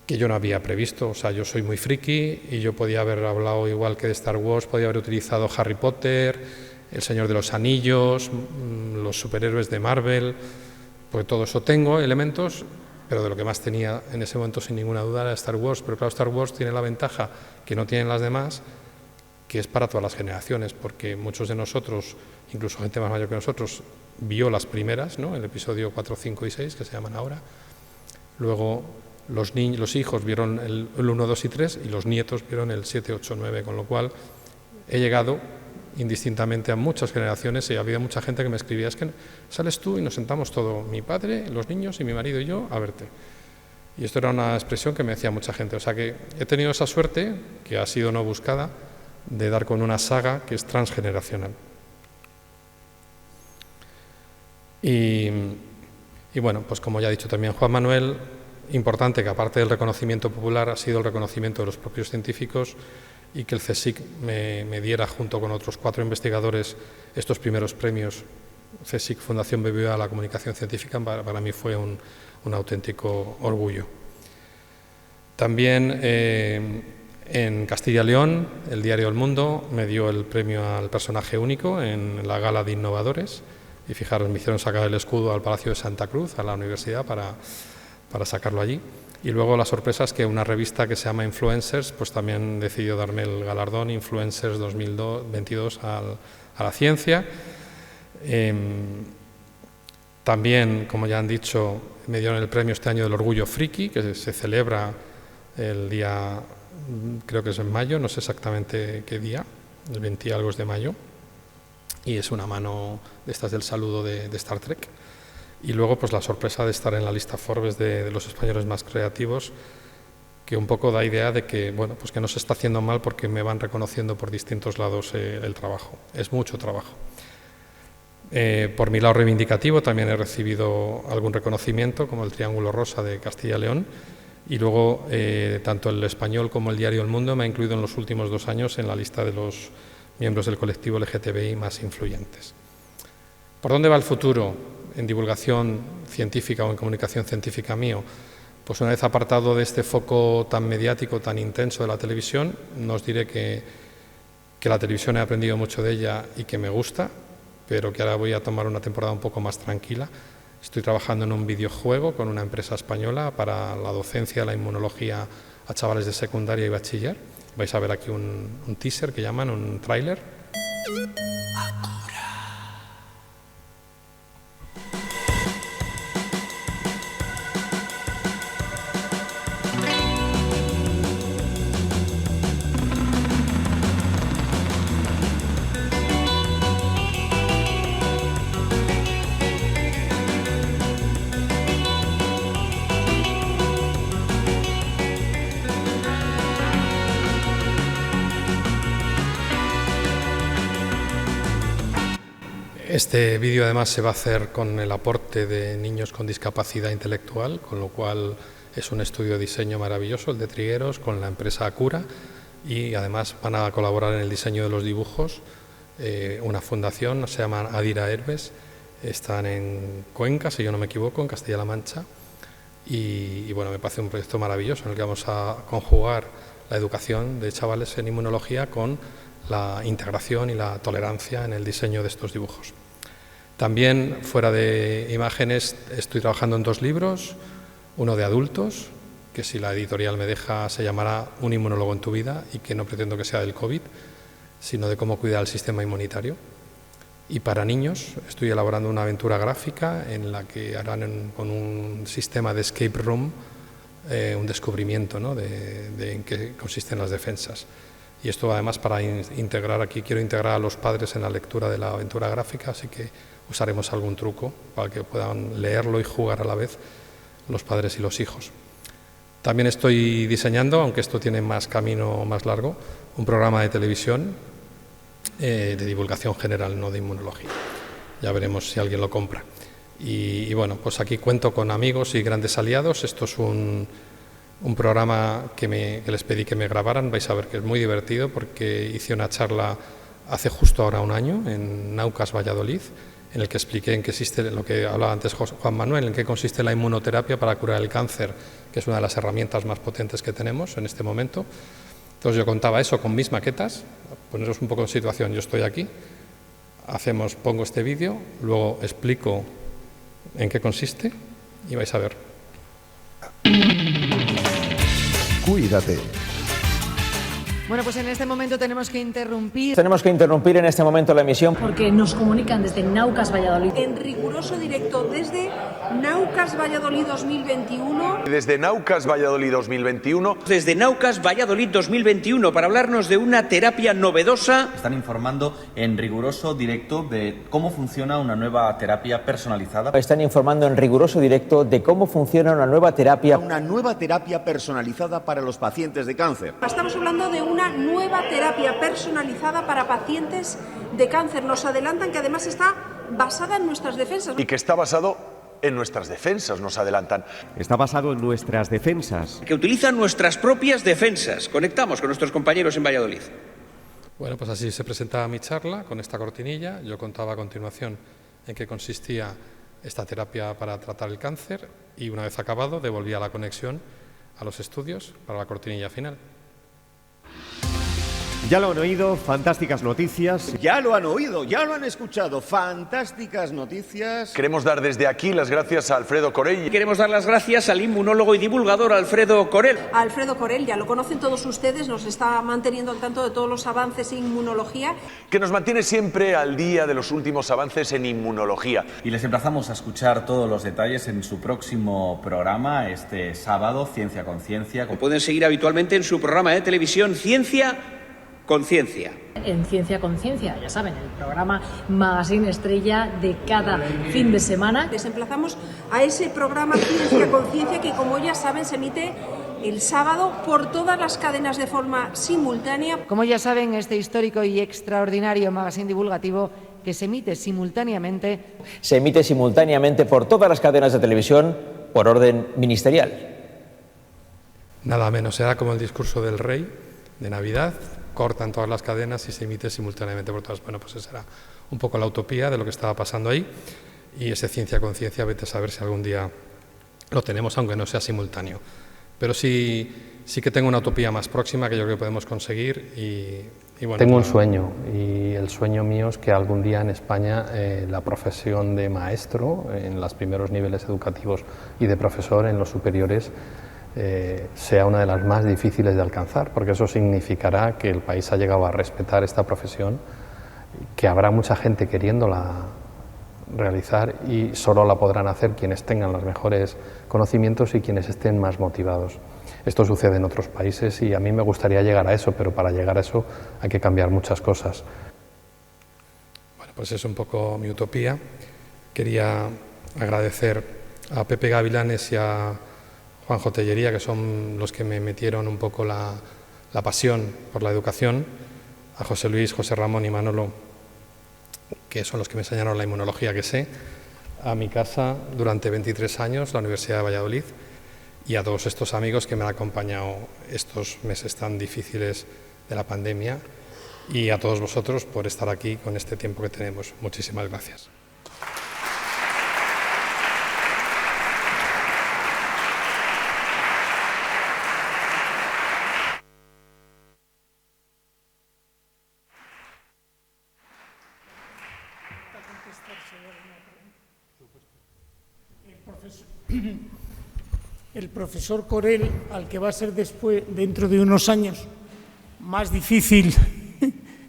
que yo no había previsto. O sea, yo soy muy friki y yo podía haber hablado igual que de Star Wars, podía haber utilizado Harry Potter, El Señor de los Anillos, los superhéroes de Marvel, porque todo eso tengo elementos, pero de lo que más tenía en ese momento sin ninguna duda era Star Wars. Pero claro, Star Wars tiene la ventaja que no tienen las demás, que es para todas las generaciones, porque muchos de nosotros, incluso gente más mayor que nosotros, vio las primeras, ¿no? El episodio 4, 5 y 6, que se llaman ahora. Luego los hijos vieron el 1, 2 y 3 y los nietos vieron el 7, 8, 9, con lo cual he llegado indistintamente a muchas generaciones y había mucha gente que me escribía, es que sales tú y nos sentamos todo, mi padre, los niños y mi marido y yo, a verte. Y esto era una expresión que me decía mucha gente. O sea que he tenido esa suerte, que ha sido no buscada, de dar con una saga que es transgeneracional. Y bueno, pues como ya ha dicho también Juan Manuel, importante que aparte del reconocimiento popular ha sido el reconocimiento de los propios científicos y que el CSIC me diera junto con otros 4 investigadores estos primeros premios CSIC Fundación BBVA a la comunicación científica, para mí fue un auténtico orgullo. También en Castilla y León, el diario El Mundo me dio el premio al personaje único en la gala de innovadores y fijaros, me hicieron sacar el escudo al Palacio de Santa Cruz, a la universidad, para sacarlo allí. Y luego la sorpresa es que una revista que se llama Influencers pues también decidió darme el galardón Influencers 2022 a la ciencia. También, como ya han dicho, me dieron el premio este año del Orgullo Friki, que se celebra el día, creo que es en mayo, no sé exactamente qué día, el 20 y algo es de mayo, y es una mano de estas del saludo de Star Trek. Y luego pues la sorpresa de estar en la lista Forbes de los españoles más creativos, que un poco da idea de que, bueno, pues que no se está haciendo mal porque me van reconociendo por distintos lados el trabajo. Es mucho trabajo. Por mi lado reivindicativo también he recibido algún reconocimiento, como el Triángulo Rosa de Castilla y León, y luego tanto el Español como el diario El Mundo me ha incluido en los últimos 2 años en la lista de los miembros del colectivo LGTBI más influyentes. ¿Por dónde va el futuro en divulgación científica o en comunicación científica mío? Pues una vez apartado de este foco tan mediático, tan intenso de la televisión, no os diré que la televisión he aprendido mucho de ella y que me gusta, pero que ahora voy a tomar una temporada un poco más tranquila. Estoy trabajando en un videojuego con una empresa española para la docencia de la inmunología a chavales de secundaria y bachiller. Vais a ver aquí un teaser que llaman, un tráiler. Este vídeo además se va a hacer con el aporte de niños con discapacidad intelectual, con lo cual es un estudio de diseño maravilloso, el de Trigueros, con la empresa Acura, y además van a colaborar en el diseño de los dibujos una fundación, se llama Adira Herbes, están en Cuenca, si yo no me equivoco, en Castilla-La Mancha, y bueno, me parece un proyecto maravilloso en el que vamos a conjugar la educación de chavales en inmunología con la integración y la tolerancia en el diseño de estos dibujos. También, fuera de imágenes, estoy trabajando en 2 libros, uno de adultos, que si la editorial me deja se llamará Un inmunólogo en tu vida, y que no pretendo que sea del COVID, sino de cómo cuidar el sistema inmunitario. Y para niños estoy elaborando una aventura gráfica en la que harán con un sistema de escape room un descubrimiento, ¿no?, de en qué consisten las defensas. Y esto además para integrar aquí, quiero integrar a los padres en la lectura de la aventura gráfica, así que usaremos algún truco para que puedan leerlo y jugar a la vez los padres y los hijos. También estoy diseñando, aunque esto tiene más camino más largo, un programa de televisión de divulgación general, no de inmunología. Ya veremos si alguien lo compra. Y bueno, pues aquí cuento con amigos y grandes aliados. Esto es un programa que les pedí que me grabaran. Vais a ver que es muy divertido porque hice una charla hace justo ahora un año en Naucas, Valladolid, en el que expliqué en qué consiste lo que hablaba antes Juan Manuel, en qué consiste la inmunoterapia para curar el cáncer, que es una de las herramientas más potentes que tenemos en este momento. Entonces yo contaba eso con mis maquetas, poneros un poco en situación, yo estoy aquí, pongo este vídeo, luego explico en qué consiste y vais a ver. Cuídate. Bueno, pues en este momento tenemos que interrumpir. Tenemos que interrumpir en este momento la emisión. Porque nos comunican desde Naucas, Valladolid. En riguroso directo desde Naucas, Valladolid 2021. Desde Naucas, Valladolid 2021. Desde Naucas, Valladolid 2021, para hablarnos de una terapia novedosa. Están informando en riguroso directo de cómo funciona una nueva terapia personalizada. Están informando en riguroso directo de cómo funciona una nueva terapia. Una nueva terapia personalizada para los pacientes de cáncer. Estamos hablando de una nueva terapia personalizada para pacientes de cáncer. Nos adelantan que además está basada en nuestras defensas. Y que está basado en nuestras defensas, nos adelantan. Está basado en nuestras defensas. Que utilizan nuestras propias defensas. Conectamos con nuestros compañeros en Valladolid. Bueno, pues así se presentaba mi charla con esta cortinilla. Yo contaba a continuación en qué consistía esta terapia para tratar el cáncer y una vez acabado devolvía la conexión a los estudios para la cortinilla final. Ya lo han oído, fantásticas noticias. Ya lo han oído, ya lo han escuchado, fantásticas noticias. Queremos dar desde aquí las gracias a Alfredo Corell. Queremos dar las gracias al inmunólogo y divulgador Alfredo Corell. Alfredo Corell, ya lo conocen todos ustedes, nos está manteniendo al tanto de todos los avances en inmunología. Que nos mantiene siempre al día de los últimos avances en inmunología. Y les emplazamos a escuchar todos los detalles en su próximo programa, este sábado, Ciencia Conciencia. Pueden seguir habitualmente en su programa de televisión Ciencia Conciencia. En Ciencia Conciencia, ya saben, el programa Magazine Estrella de cada fin de semana. Les emplazamos a ese programa Ciencia Conciencia que, como ya saben, se emite el sábado por todas las cadenas de forma simultánea. Como ya saben, este histórico y extraordinario magazine divulgativo que se emite simultáneamente por todas las cadenas de televisión por orden ministerial. Nada menos, será como el discurso del rey de Navidad. Cortan todas las cadenas y se emite simultáneamente por todas. Bueno, pues esa era un poco la utopía de lo que estaba pasando ahí y ese Ciencia Conciencia, vete a saber si algún día lo tenemos, aunque no sea simultáneo. Pero sí que tengo una utopía más próxima que yo creo que podemos conseguir y bueno. Tengo un sueño y el sueño mío es que algún día en España la profesión de maestro en los primeros niveles educativos y de profesor en los superiores sea una de las más difíciles de alcanzar, porque eso significará que el país ha llegado a respetar esta profesión, que habrá mucha gente queriéndola realizar y solo la podrán hacer quienes tengan los mejores conocimientos y quienes estén más motivados. Esto sucede en otros países y a mí me gustaría llegar a eso, pero para llegar a eso hay que cambiar muchas cosas. Bueno, pues es un poco mi utopía. Quería agradecer a Pepe Gavilanes y a Juanjo Tellería, que son los que me metieron un poco la pasión por la educación, a José Luis, José Ramón y Manolo, que son los que me enseñaron la inmunología que sé, a mi casa durante 23 años, la Universidad de Valladolid, y a todos estos amigos que me han acompañado estos meses tan difíciles de la pandemia, y a todos vosotros por estar aquí con este tiempo que tenemos. Muchísimas gracias. El profesor Corell, al que va a ser después, dentro de unos años, más difícil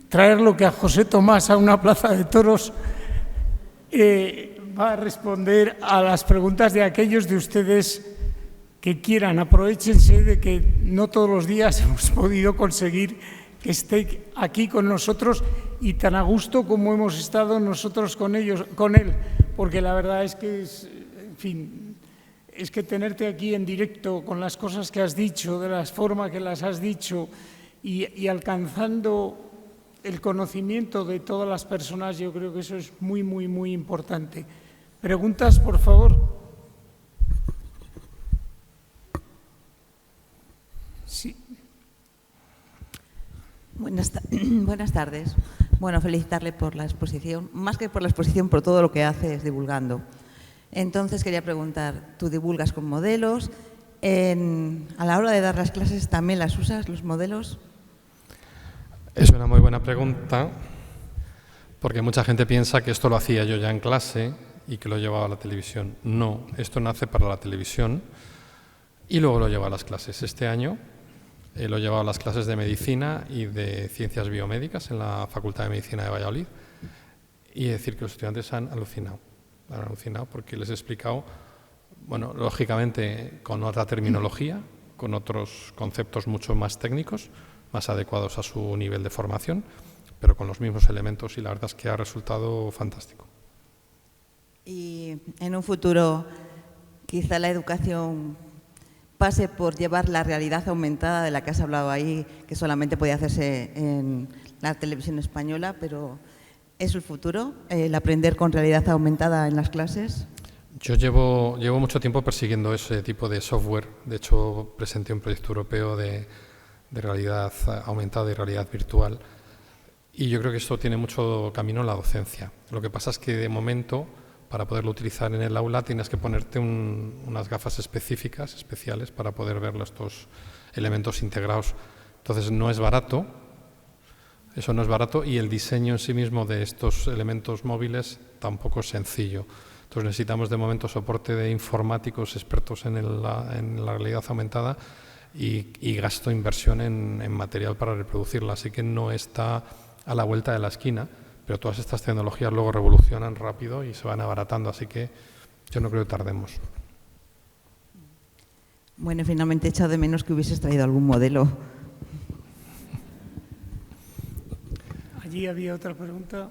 traerlo que a José Tomás a una plaza de toros, va a responder a las preguntas de aquellos de ustedes que quieran. Aprovechense de que no todos los días hemos podido conseguir que esté aquí con nosotros y tan a gusto como hemos estado nosotros con él, porque la verdad es que en fin, es que tenerte aquí en directo con las cosas que has dicho, de la forma que las has dicho y alcanzando el conocimiento de todas las personas, yo creo que eso es muy, muy, muy importante. ¿Preguntas, por favor? Sí. Buenas tardes. Bueno, felicitarle por la exposición, más que por la exposición, por todo lo que haces divulgando. Entonces, quería preguntar, ¿tú divulgas con modelos? A la hora de dar las clases, ¿también las usas, los modelos? Es una muy buena pregunta, porque mucha gente piensa que esto lo hacía yo ya en clase y que lo llevaba a la televisión. No, esto nace para la televisión y luego lo lleva a las clases. Este año lo he llevado a las clases de medicina y de ciencias biomédicas en la Facultad de Medicina de Valladolid, y decir que los estudiantes han alucinado porque les he explicado, bueno, lógicamente con otra terminología, con otros conceptos mucho más técnicos, más adecuados a su nivel de formación, pero con los mismos elementos, y la verdad es que ha resultado fantástico. Y en un futuro, quizá la educación pase por llevar la realidad aumentada de la que has hablado ahí, que solamente podía hacerse en la televisión española, pero ¿es el futuro, el aprender con realidad aumentada en las clases? Yo llevo mucho tiempo persiguiendo ese tipo de software. De hecho, presenté un proyecto europeo de realidad aumentada y realidad virtual, y yo creo que esto tiene mucho camino en la docencia. Lo que pasa es que, de momento, para poderlo utilizar en el aula tienes que ponerte unas gafas específicas, especiales, para poder ver estos elementos integrados. Entonces no es barato, eso no es barato, y el diseño en sí mismo de estos elementos móviles tampoco es sencillo. Entonces necesitamos de momento soporte de informáticos expertos en la realidad aumentada y gasto, inversión en material para reproducirla, así que no está a la vuelta de la esquina. Pero todas estas tecnologías luego revolucionan rápido y se van abaratando, así que yo no creo que tardemos. Bueno, finalmente he echado de menos que hubieses traído algún modelo. Allí había otra pregunta.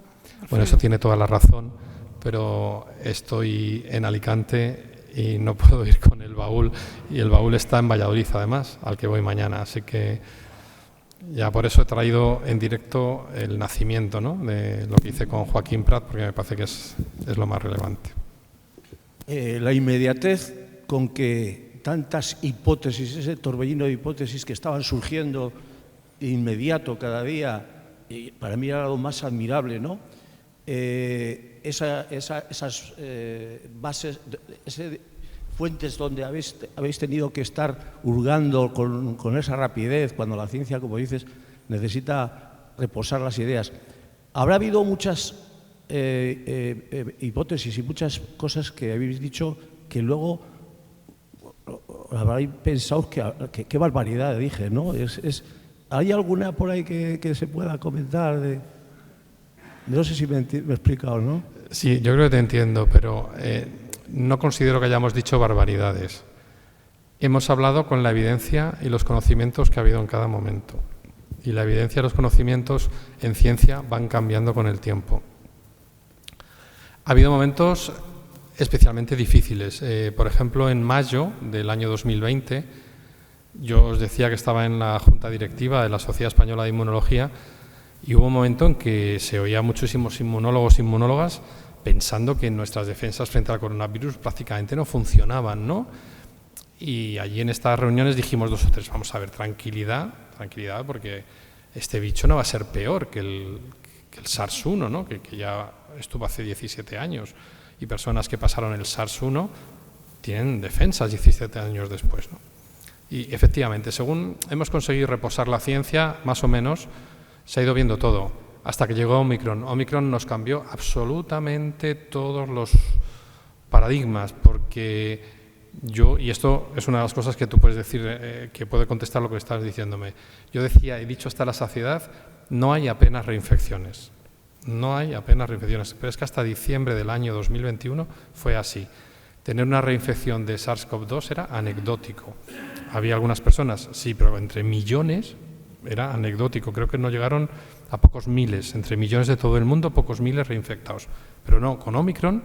Bueno, eso tiene toda la razón, pero estoy en Alicante y no puedo ir con el baúl, y el baúl está en Valladolid, además, al que voy mañana, así que ya por eso he traído en directo el nacimiento, ¿no?, de lo que hice con Joaquín Prat, porque me parece que es lo más relevante. La inmediatez con que tantas hipótesis, ese torbellino de hipótesis que estaban surgiendo de inmediato cada día, y para mí era lo más admirable, ¿no? Esas bases, fuentes donde habéis tenido que estar hurgando con esa rapidez, cuando la ciencia, como dices, necesita reposar las ideas. Habrá habido muchas hipótesis y muchas cosas que habéis dicho que luego habréis pensado que qué barbaridad dije, ¿no? ¿Hay alguna por ahí que se pueda comentar? No sé si me he explicado, ¿no? Sí, yo creo que te entiendo, pero no considero que hayamos dicho barbaridades. Hemos hablado con la evidencia y los conocimientos que ha habido en cada momento. Y la evidencia y los conocimientos en ciencia van cambiando con el tiempo. Ha habido momentos especialmente difíciles. Por ejemplo, en mayo del año 2020, yo os decía que estaba en la Junta Directiva de la Sociedad Española de Inmunología, y hubo un momento en que se oía muchísimos inmunólogos e inmunólogas pensando que nuestras defensas frente al coronavirus prácticamente no funcionaban, ¿no? Y allí en estas reuniones dijimos 2 o 3, vamos a ver, tranquilidad, porque este bicho no va a ser peor que el SARS-1, ¿no?, que ya estuvo hace 17 años, y personas que pasaron el SARS-1 tienen defensas 17 años después, ¿no? Y efectivamente, según hemos conseguido reposar la ciencia, más o menos, se ha ido viendo todo. Hasta que llegó Omicron. Omicron nos cambió absolutamente todos los paradigmas, porque y esto es una de las cosas que tú puedes decir, que puede contestar lo que estás diciéndome. Yo he dicho hasta la saciedad, no hay apenas reinfecciones. No hay apenas reinfecciones, pero es que hasta diciembre del año 2021 fue así. Tener una reinfección de SARS-CoV-2 era anecdótico. Había algunas personas, sí, pero entre millones era anecdótico. Creo que no llegaron a pocos miles, entre millones de todo el mundo, pocos miles reinfectados. Pero no, con Omicron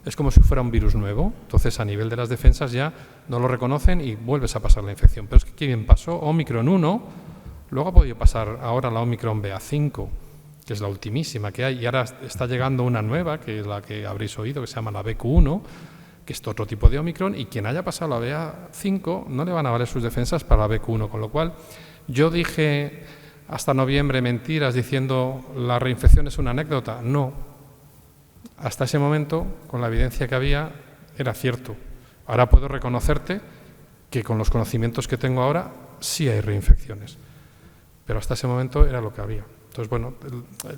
es como si fuera un virus nuevo. Entonces, a nivel de las defensas ya no lo reconocen y vuelves a pasar la infección. Pero es que quien pasó Omicron 1, luego ha podido pasar ahora la Omicron BA5. que es la ultimísima que hay, y ahora está llegando una nueva, que es la que habréis oído, que se llama la BQ1, que es otro tipo de Omicron, y quien haya pasado la BA5 no le van a valer sus defensas para la BQ1, con lo cual yo dije hasta noviembre mentiras diciendo la reinfección es una anécdota. No, hasta ese momento, con la evidencia que había, era cierto. Ahora puedo reconocerte que con los conocimientos que tengo ahora sí hay reinfecciones, pero hasta ese momento era lo que había. Entonces, bueno,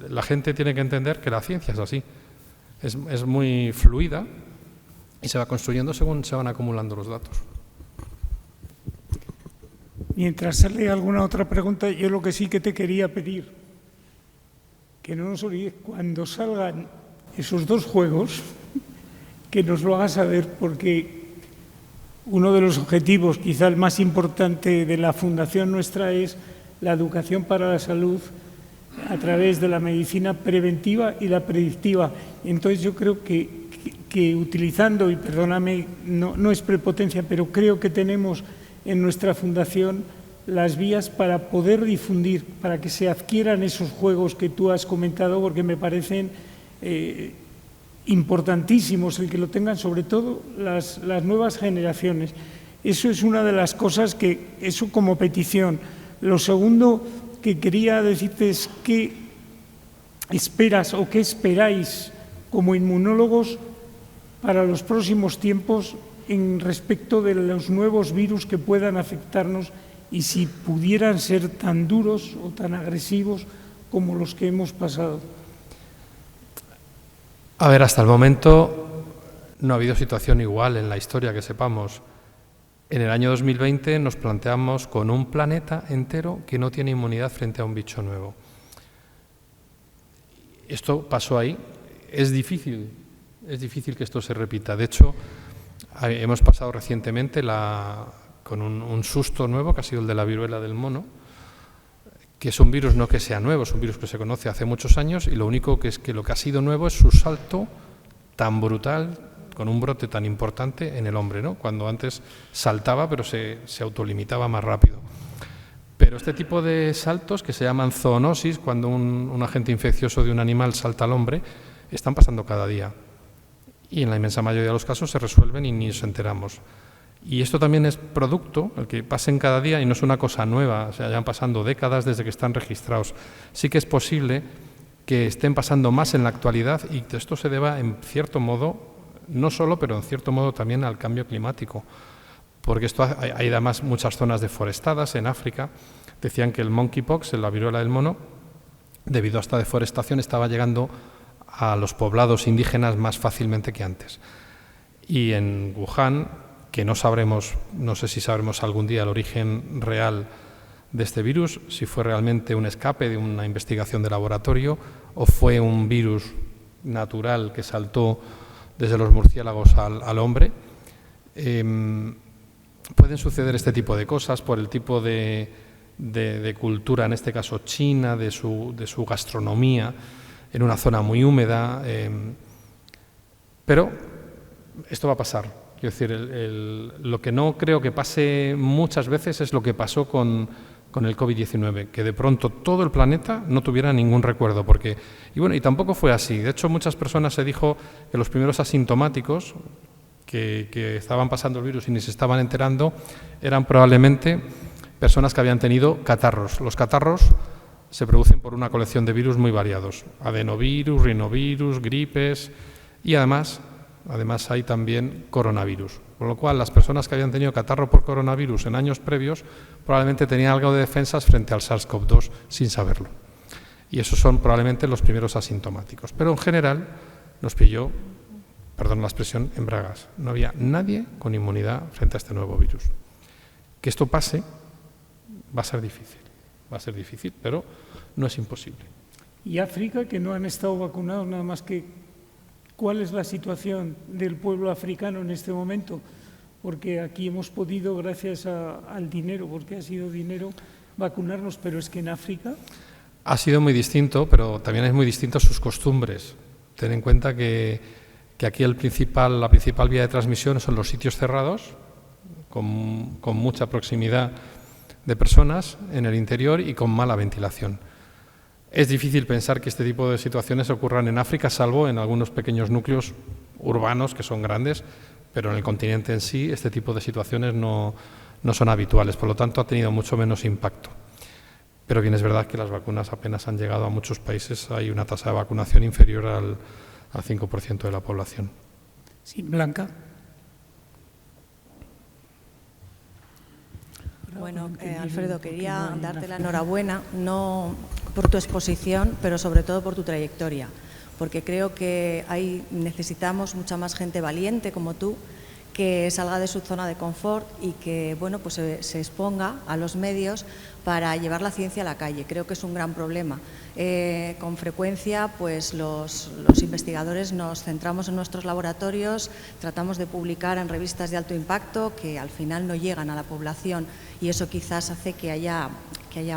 la gente tiene que entender que la ciencia es así, es muy fluida y se va construyendo según se van acumulando los datos. Mientras sale alguna otra pregunta, yo lo que sí que te quería pedir, que no nos olvides, cuando salgan esos 2 juegos, que nos lo hagas saber, porque uno de los objetivos, quizá el más importante de la Fundación nuestra, es la educación para la salud a través de la medicina preventiva y la predictiva. Entonces yo creo que utilizando, y perdóname, no es prepotencia, pero creo que tenemos en nuestra fundación las vías para poder difundir, para que se adquieran esos juegos que tú has comentado, porque me parecen importantísimos el que lo tengan, sobre todo las nuevas generaciones. Eso es una de las cosas que, eso como petición. Lo segundo que quería decirte es qué esperas o qué esperáis como inmunólogos para los próximos tiempos en respecto de los nuevos virus que puedan afectarnos y si pudieran ser tan duros o tan agresivos como los que hemos pasado. A ver, hasta el momento no ha habido situación igual en la historia que sepamos. En el año 2020 nos planteamos con un planeta entero que no tiene inmunidad frente a un bicho nuevo. Esto pasó ahí. Es difícil que esto se repita. De hecho, hemos pasado recientemente con un susto nuevo, que ha sido el de la viruela del mono, que es un virus no que sea nuevo, es un virus que se conoce hace muchos años, y lo único que es que lo que ha sido nuevo es su salto tan brutal, con un brote tan importante en el hombre, ¿no? Cuando antes saltaba, pero se autolimitaba más rápido. Pero este tipo de saltos, que se llaman zoonosis, cuando un agente infeccioso de un animal salta al hombre, están pasando cada día. Y en la inmensa mayoría de los casos se resuelven y ni nos enteramos. Y esto también es producto, el que pasen cada día, y no es una cosa nueva, o sea, ya han pasado décadas desde que están registrados. Sí que es posible que estén pasando más en la actualidad y que esto se deba, en cierto modo, no solo, pero en cierto modo también al cambio climático. Porque esto hay además muchas zonas deforestadas en África. Decían que el monkeypox, la viruela del mono, debido a esta deforestación, estaba llegando a los poblados indígenas más fácilmente que antes. Y en Wuhan, que no sé si sabremos algún día el origen real de este virus, si fue realmente un escape de una investigación de laboratorio o fue un virus natural que saltó desde los murciélagos al hombre. Pueden suceder este tipo de cosas por el tipo de cultura, en este caso china, de su gastronomía, en una zona muy húmeda, pero esto va a pasar. Quiero decir, lo que no creo que pase muchas veces es lo que pasó con el COVID-19, que de pronto todo el planeta no tuviera ningún recuerdo, y tampoco fue así. De hecho, muchas personas se dijo que los primeros asintomáticos que estaban pasando el virus y ni se estaban enterando eran probablemente personas que habían tenido catarros. Los catarros se producen por una colección de virus muy variados: adenovirus, rinovirus, gripes, y además hay también coronavirus. Con lo cual, las personas que habían tenido catarro por coronavirus en años previos probablemente tenían algo de defensas frente al SARS-CoV-2 sin saberlo. Y esos son probablemente los primeros asintomáticos. Pero en general nos pilló, perdón la expresión, en bragas. No había nadie con inmunidad frente a este nuevo virus. Que esto pase va a ser difícil, pero no es imposible. Y África, que no han estado vacunados, nada más que ¿cuál es la situación del pueblo africano en este momento? Porque aquí hemos podido, gracias al dinero, porque ha sido dinero, vacunarnos, pero es que en África... Ha sido muy distinto, pero también es muy distinto sus costumbres. Ten en cuenta que aquí la principal vía de transmisión son los sitios cerrados, con mucha proximidad de personas en el interior y con mala ventilación. Es difícil pensar que este tipo de situaciones ocurran en África, salvo en algunos pequeños núcleos urbanos que son grandes, pero en el continente en sí este tipo de situaciones no son habituales, por lo tanto ha tenido mucho menos impacto. Pero bien es verdad que las vacunas apenas han llegado a muchos países, hay una tasa de vacunación inferior al 5% de la población. Sí, Blanca. Bueno, Alfredo, quería darte la enhorabuena, no por tu exposición, pero sobre todo por tu trayectoria, porque creo que necesitamos mucha más gente valiente como tú, que salga de su zona de confort y que bueno, pues se exponga a los medios para llevar la ciencia a la calle. Creo que es un gran problema. Con frecuencia pues los investigadores nos centramos en nuestros laboratorios, tratamos de publicar en revistas de alto impacto que al final no llegan a la población y eso quizás hace que haya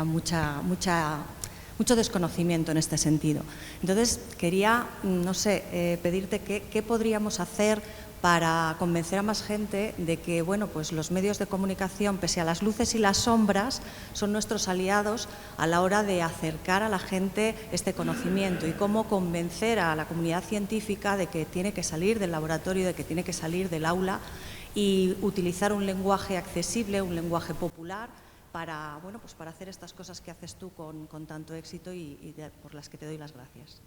mucho desconocimiento en este sentido. Entonces quería, no sé, pedirte qué podríamos hacer para convencer a más gente de que bueno, pues los medios de comunicación, pese a las luces y las sombras, son nuestros aliados a la hora de acercar a la gente este conocimiento y cómo convencer a la comunidad científica de que tiene que salir del laboratorio, de que tiene que salir del aula y utilizar un lenguaje accesible, un lenguaje popular para, bueno, pues para hacer estas cosas que haces tú con tanto éxito y por las que te doy las gracias.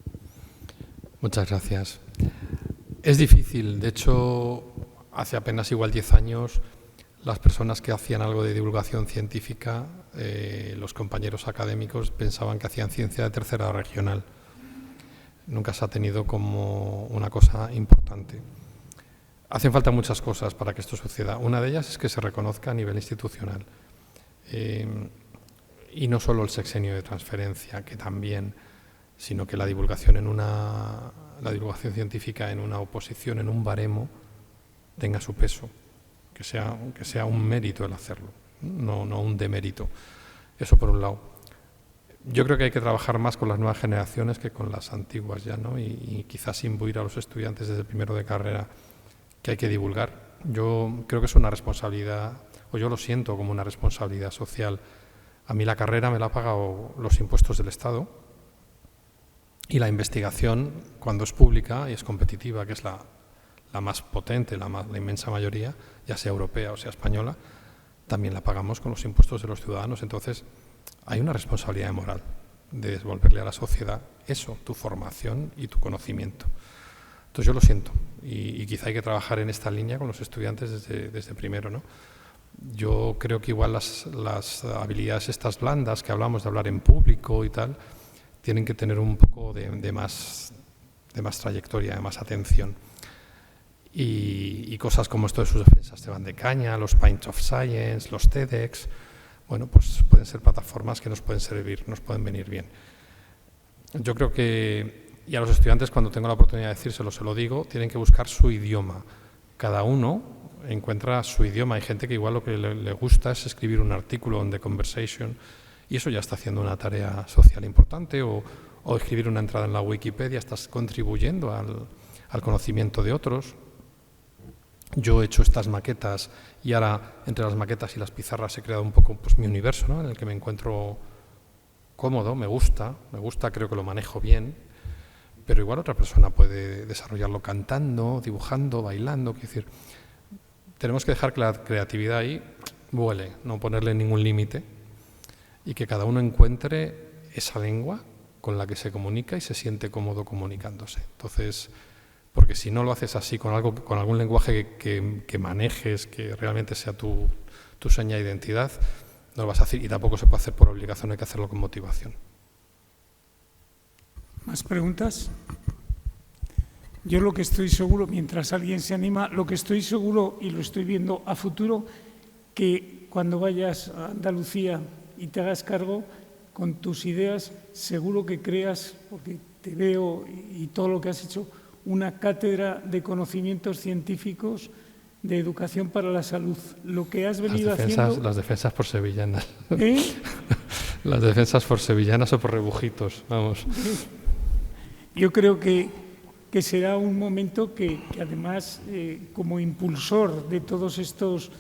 Muchas gracias. Es difícil, de hecho, hace apenas igual 10 años, las personas que hacían algo de divulgación científica, los compañeros académicos, pensaban que hacían ciencia de tercera regional. Nunca se ha tenido como una cosa importante. Hacen falta muchas cosas para que esto suceda. Una de ellas es que se reconozca a nivel institucional. Y no solo el sexenio de transferencia, que también, sino que la divulgación científica en una oposición, en un baremo, tenga su peso, que sea un mérito el hacerlo, no un demérito. Eso por un lado. Yo creo que hay que trabajar más con las nuevas generaciones que con las antiguas ya, ¿no? Y quizás imbuir a los estudiantes desde el primero de carrera que hay que divulgar. Yo creo que es una responsabilidad, o yo lo siento como una responsabilidad social. A mí la carrera me la han pagado los impuestos del Estado y la investigación, cuando es pública y es competitiva, que es la más potente, la inmensa mayoría, ya sea europea o sea española, también la pagamos con los impuestos de los ciudadanos. Entonces, hay una responsabilidad moral de devolverle a la sociedad eso, tu formación y tu conocimiento. Entonces yo lo siento y quizá hay que trabajar en esta línea con los estudiantes desde primero, ¿no? Yo creo que igual las habilidades estas blandas que hablamos de hablar en público y tal, tienen que tener un poco de más trayectoria, de más atención. Y cosas como esto de sus defensas te van de caña, los Pints of Science, los TEDx, bueno, pues pueden ser plataformas que nos pueden servir, nos pueden venir bien. Yo creo que, y a los estudiantes cuando tengo la oportunidad de decírselo, se lo digo, tienen que buscar su idioma. Cada uno encuentra su idioma. Hay gente que igual lo que le gusta es escribir un artículo on The Conversation y eso ya está haciendo una tarea social importante, o escribir una entrada en la Wikipedia, estás contribuyendo al conocimiento de otros. Yo he hecho estas maquetas y ahora entre las maquetas y las pizarras he creado un poco pues, mi universo, ¿no? En el que me encuentro cómodo, me gusta, creo que lo manejo bien, pero igual otra persona puede desarrollarlo cantando, dibujando, bailando. Quiero decir, tenemos que dejar que la creatividad ahí vuele, no ponerle ningún límite y que cada uno encuentre esa lengua con la que se comunica y se siente cómodo comunicándose. Entonces, porque si no lo haces así, con algún lenguaje que manejes, que realmente sea tu seña de identidad, no lo vas a hacer y tampoco se puede hacer por obligación, hay que hacerlo con motivación. ¿Más preguntas? Yo lo que estoy seguro, mientras alguien se anima, lo que estoy seguro y lo estoy viendo a futuro, que cuando vayas a Andalucía y te hagas cargo, con tus ideas, seguro que creas, porque te veo y todo lo que has hecho, una cátedra de conocimientos científicos de educación para la salud. Lo que has venido haciendo... Las defensas por sevillanas. ¿Eh? Las defensas por sevillanas o por rebujitos, vamos. Yo creo que será un momento que además, como impulsor de todos estos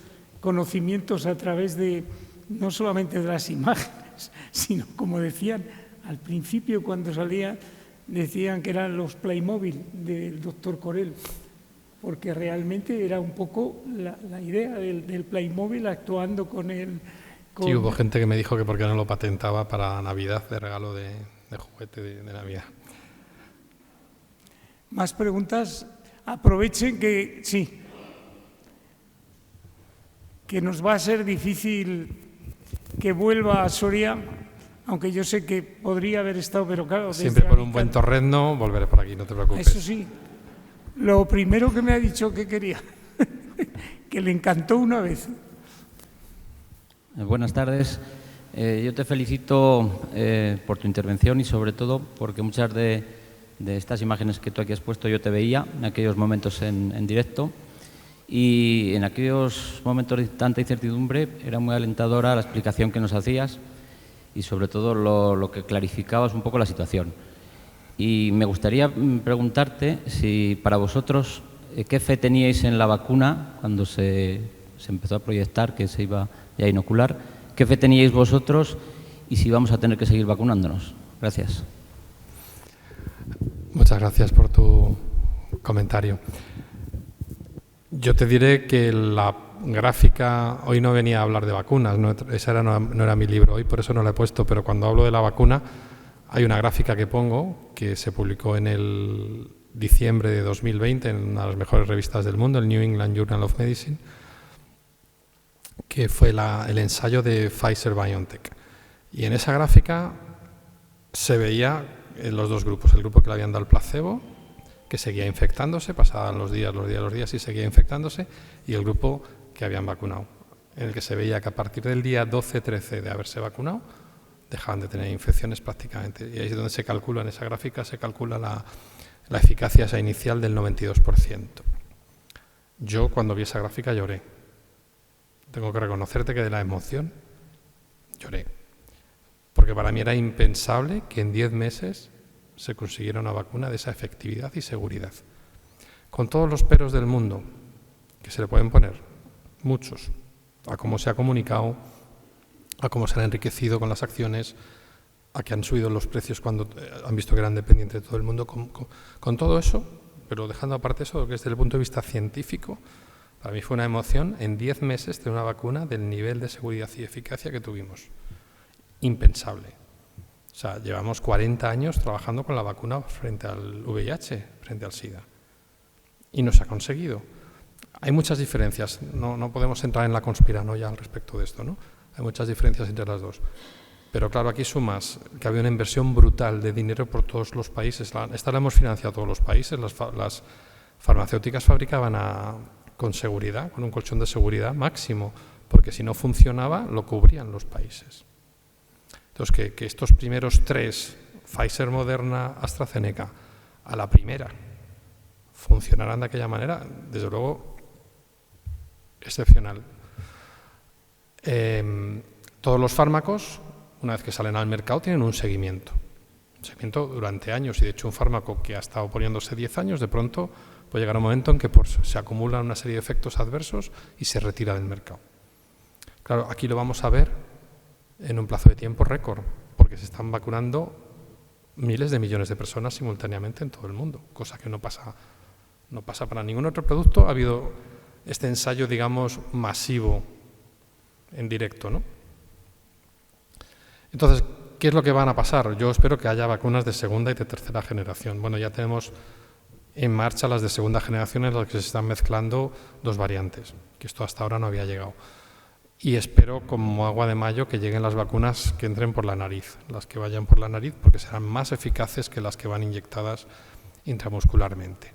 conocimientos a través de, no solamente de las imágenes, sino, como decían Al principio, cuando salía, decían que eran los Playmobil del doctor Corel, porque realmente era un poco la idea del Playmobil actuando con el... Sí, hubo gente que me dijo que por qué no lo patentaba para Navidad, de regalo de juguete de Navidad. ¿Más preguntas? Aprovechen que sí, que nos va a ser difícil que vuelva a Soria, aunque yo sé que podría haber estado, pero claro... Siempre por un buen torrezno volveré por aquí, no te preocupes. Eso sí, lo primero que me ha dicho que quería, que le encantó una vez. Buenas tardes. Yo te felicito por tu intervención y sobre todo porque muchas de estas imágenes que tú aquí has puesto yo te veía en aquellos momentos en directo y en aquellos momentos de tanta incertidumbre era muy alentadora la explicación que nos hacías y sobre todo lo que clarificabas un poco la situación. Y me gustaría preguntarte si para vosotros qué fe teníais en la vacuna cuando se empezó a proyectar que se iba ya a inocular, qué fe teníais vosotros y si vamos a tener que seguir vacunándonos. Gracias. Muchas gracias por tu comentario. Yo te diré que la gráfica, hoy no venía a hablar de vacunas, no era mi libro hoy, por eso no la he puesto, pero cuando hablo de la vacuna hay una gráfica que pongo que se publicó en el diciembre de 2020 en una de las mejores revistas del mundo, el New England Journal of Medicine, que fue el ensayo de Pfizer-BioNTech. Y en esa gráfica se veía los dos grupos, el grupo que le habían dado el placebo, que seguía infectándose, pasaban los días y seguía infectándose, y el grupo que habían vacunado, en el que se veía que a partir del día 12-13 de haberse vacunado, dejaban de tener infecciones prácticamente. Y ahí es donde se calcula, en esa gráfica, se calcula la eficacia esa inicial del 92%. Yo, cuando vi esa gráfica, lloré. Tengo que reconocerte que de la emoción lloré. Porque para mí era impensable que en 10 meses se consiguiera una vacuna de esa efectividad y seguridad. Con todos los peros del mundo que se le pueden poner, muchos, a cómo se ha comunicado, a cómo se han enriquecido con las acciones, a que han subido los precios cuando han visto que eran dependientes de todo el mundo. Con todo eso, pero dejando aparte eso, que desde el punto de vista científico, para mí fue una emoción en 10 meses tener una vacuna del nivel de seguridad y eficacia que tuvimos. Impensable. O sea, llevamos 40 años trabajando con la vacuna frente al VIH, frente al SIDA. Y no se ha conseguido. Hay muchas diferencias. No podemos entrar en la conspiranoia al respecto de esto, ¿no? Hay muchas diferencias entre las dos. Pero claro, aquí sumas que había una inversión brutal de dinero por todos los países. Esta la hemos financiado todos los países. Las farmacéuticas fabricaban con seguridad, con un colchón de seguridad máximo, porque si no funcionaba, lo cubrían los países. Entonces, que estos primeros 3, Pfizer, Moderna, AstraZeneca, a la primera, funcionarán de aquella manera, desde luego, excepcional. Todos los fármacos, una vez que salen al mercado, tienen un seguimiento durante años, y de hecho un fármaco que ha estado poniéndose 10 años, de pronto puede llegar un momento en que se acumulan una serie de efectos adversos y se retira del mercado. Claro, aquí lo vamos a ver en un plazo de tiempo récord, porque se están vacunando miles de millones de personas simultáneamente en todo el mundo, cosa que no pasa para ningún otro producto. Ha habido este ensayo, digamos, masivo en directo, ¿no? Entonces, ¿qué es lo que van a pasar? Yo espero que haya vacunas de segunda y de tercera generación. Bueno, ya tenemos en marcha las de segunda generación en las que se están mezclando 2 variantes, que esto hasta ahora no había llegado. Y espero, como agua de mayo, que lleguen las vacunas que entren por la nariz, las que vayan por la nariz, porque serán más eficaces que las que van inyectadas intramuscularmente.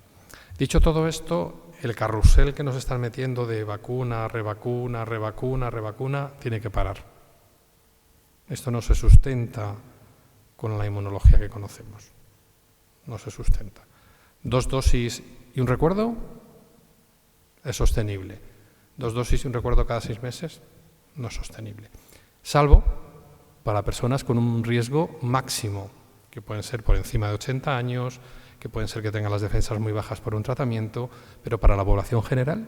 Dicho todo esto, el carrusel que nos están metiendo de vacuna, revacuna, tiene que parar. Esto no se sustenta con la inmunología que conocemos. No se sustenta. 2 dosis y un recuerdo es sostenible. 2 dosis y un recuerdo cada 6 meses no es sostenible. Salvo para personas con un riesgo máximo, que pueden ser por encima de 80 años, que pueden ser que tengan las defensas muy bajas por un tratamiento, pero para la población general,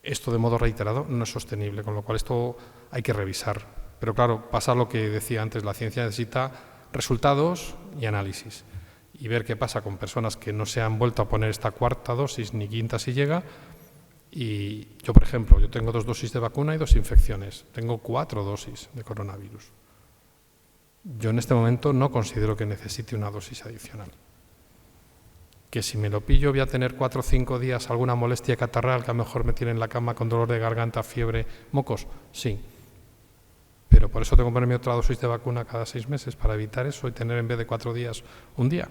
esto de modo reiterado no es sostenible, con lo cual esto hay que revisar Pero claro, pasa lo que decía antes, la ciencia necesita resultados y análisis. Y ver qué pasa con personas que no se han vuelto a poner esta cuarta dosis ni quinta si llega. Y yo, por ejemplo, yo tengo 2 dosis de vacuna y 2 infecciones. Tengo 4 dosis de coronavirus. Yo en este momento no considero que necesite una dosis adicional. Que si me lo pillo voy a tener 4 o 5 días alguna molestia catarral que a lo mejor me tiene en la cama con dolor de garganta, fiebre, mocos, sí. Pero por eso tengo que ponerme otra dosis de vacuna cada 6 meses para evitar eso y tener en vez de 4 días un día.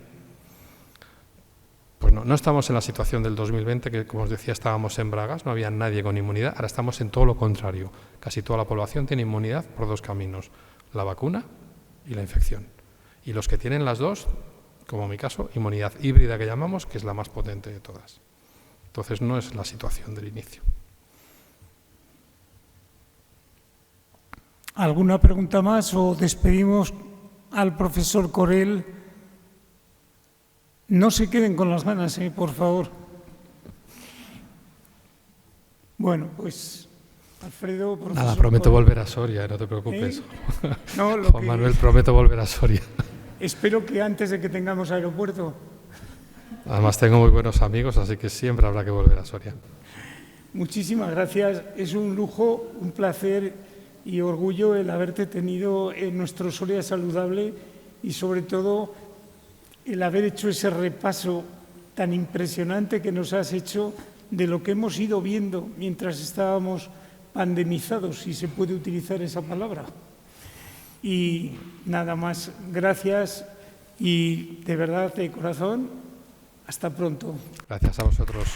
Pues no estamos en la situación del 2020 que, como os decía, estábamos en bragas, no había nadie con inmunidad, ahora estamos en todo lo contrario. Casi toda la población tiene inmunidad por 2 caminos, la vacuna y la infección. Y los que tienen las dos, como en mi caso, inmunidad híbrida que llamamos, que es la más potente de todas. Entonces no es la situación del inicio. ¿Alguna pregunta más o despedimos al profesor Corell? No se queden con las ganas, por favor. Bueno, pues Alfredo, profesor. Nada, prometo Corell. volver a Soria, no te preocupes. No, Juan Manuel, prometo volver a Soria. Espero que antes de que tengamos aeropuerto. Además tengo muy buenos amigos, así que siempre habrá que volver a Soria. Muchísimas gracias. Es un lujo, un placer y orgullo el haberte tenido en nuestro Soria Saludable y sobre todo el haber hecho ese repaso tan impresionante que nos has hecho de lo que hemos ido viendo mientras estábamos pandemizados, si se puede utilizar esa palabra. Y nada más, gracias y de verdad, de corazón, hasta pronto. Gracias a vosotros.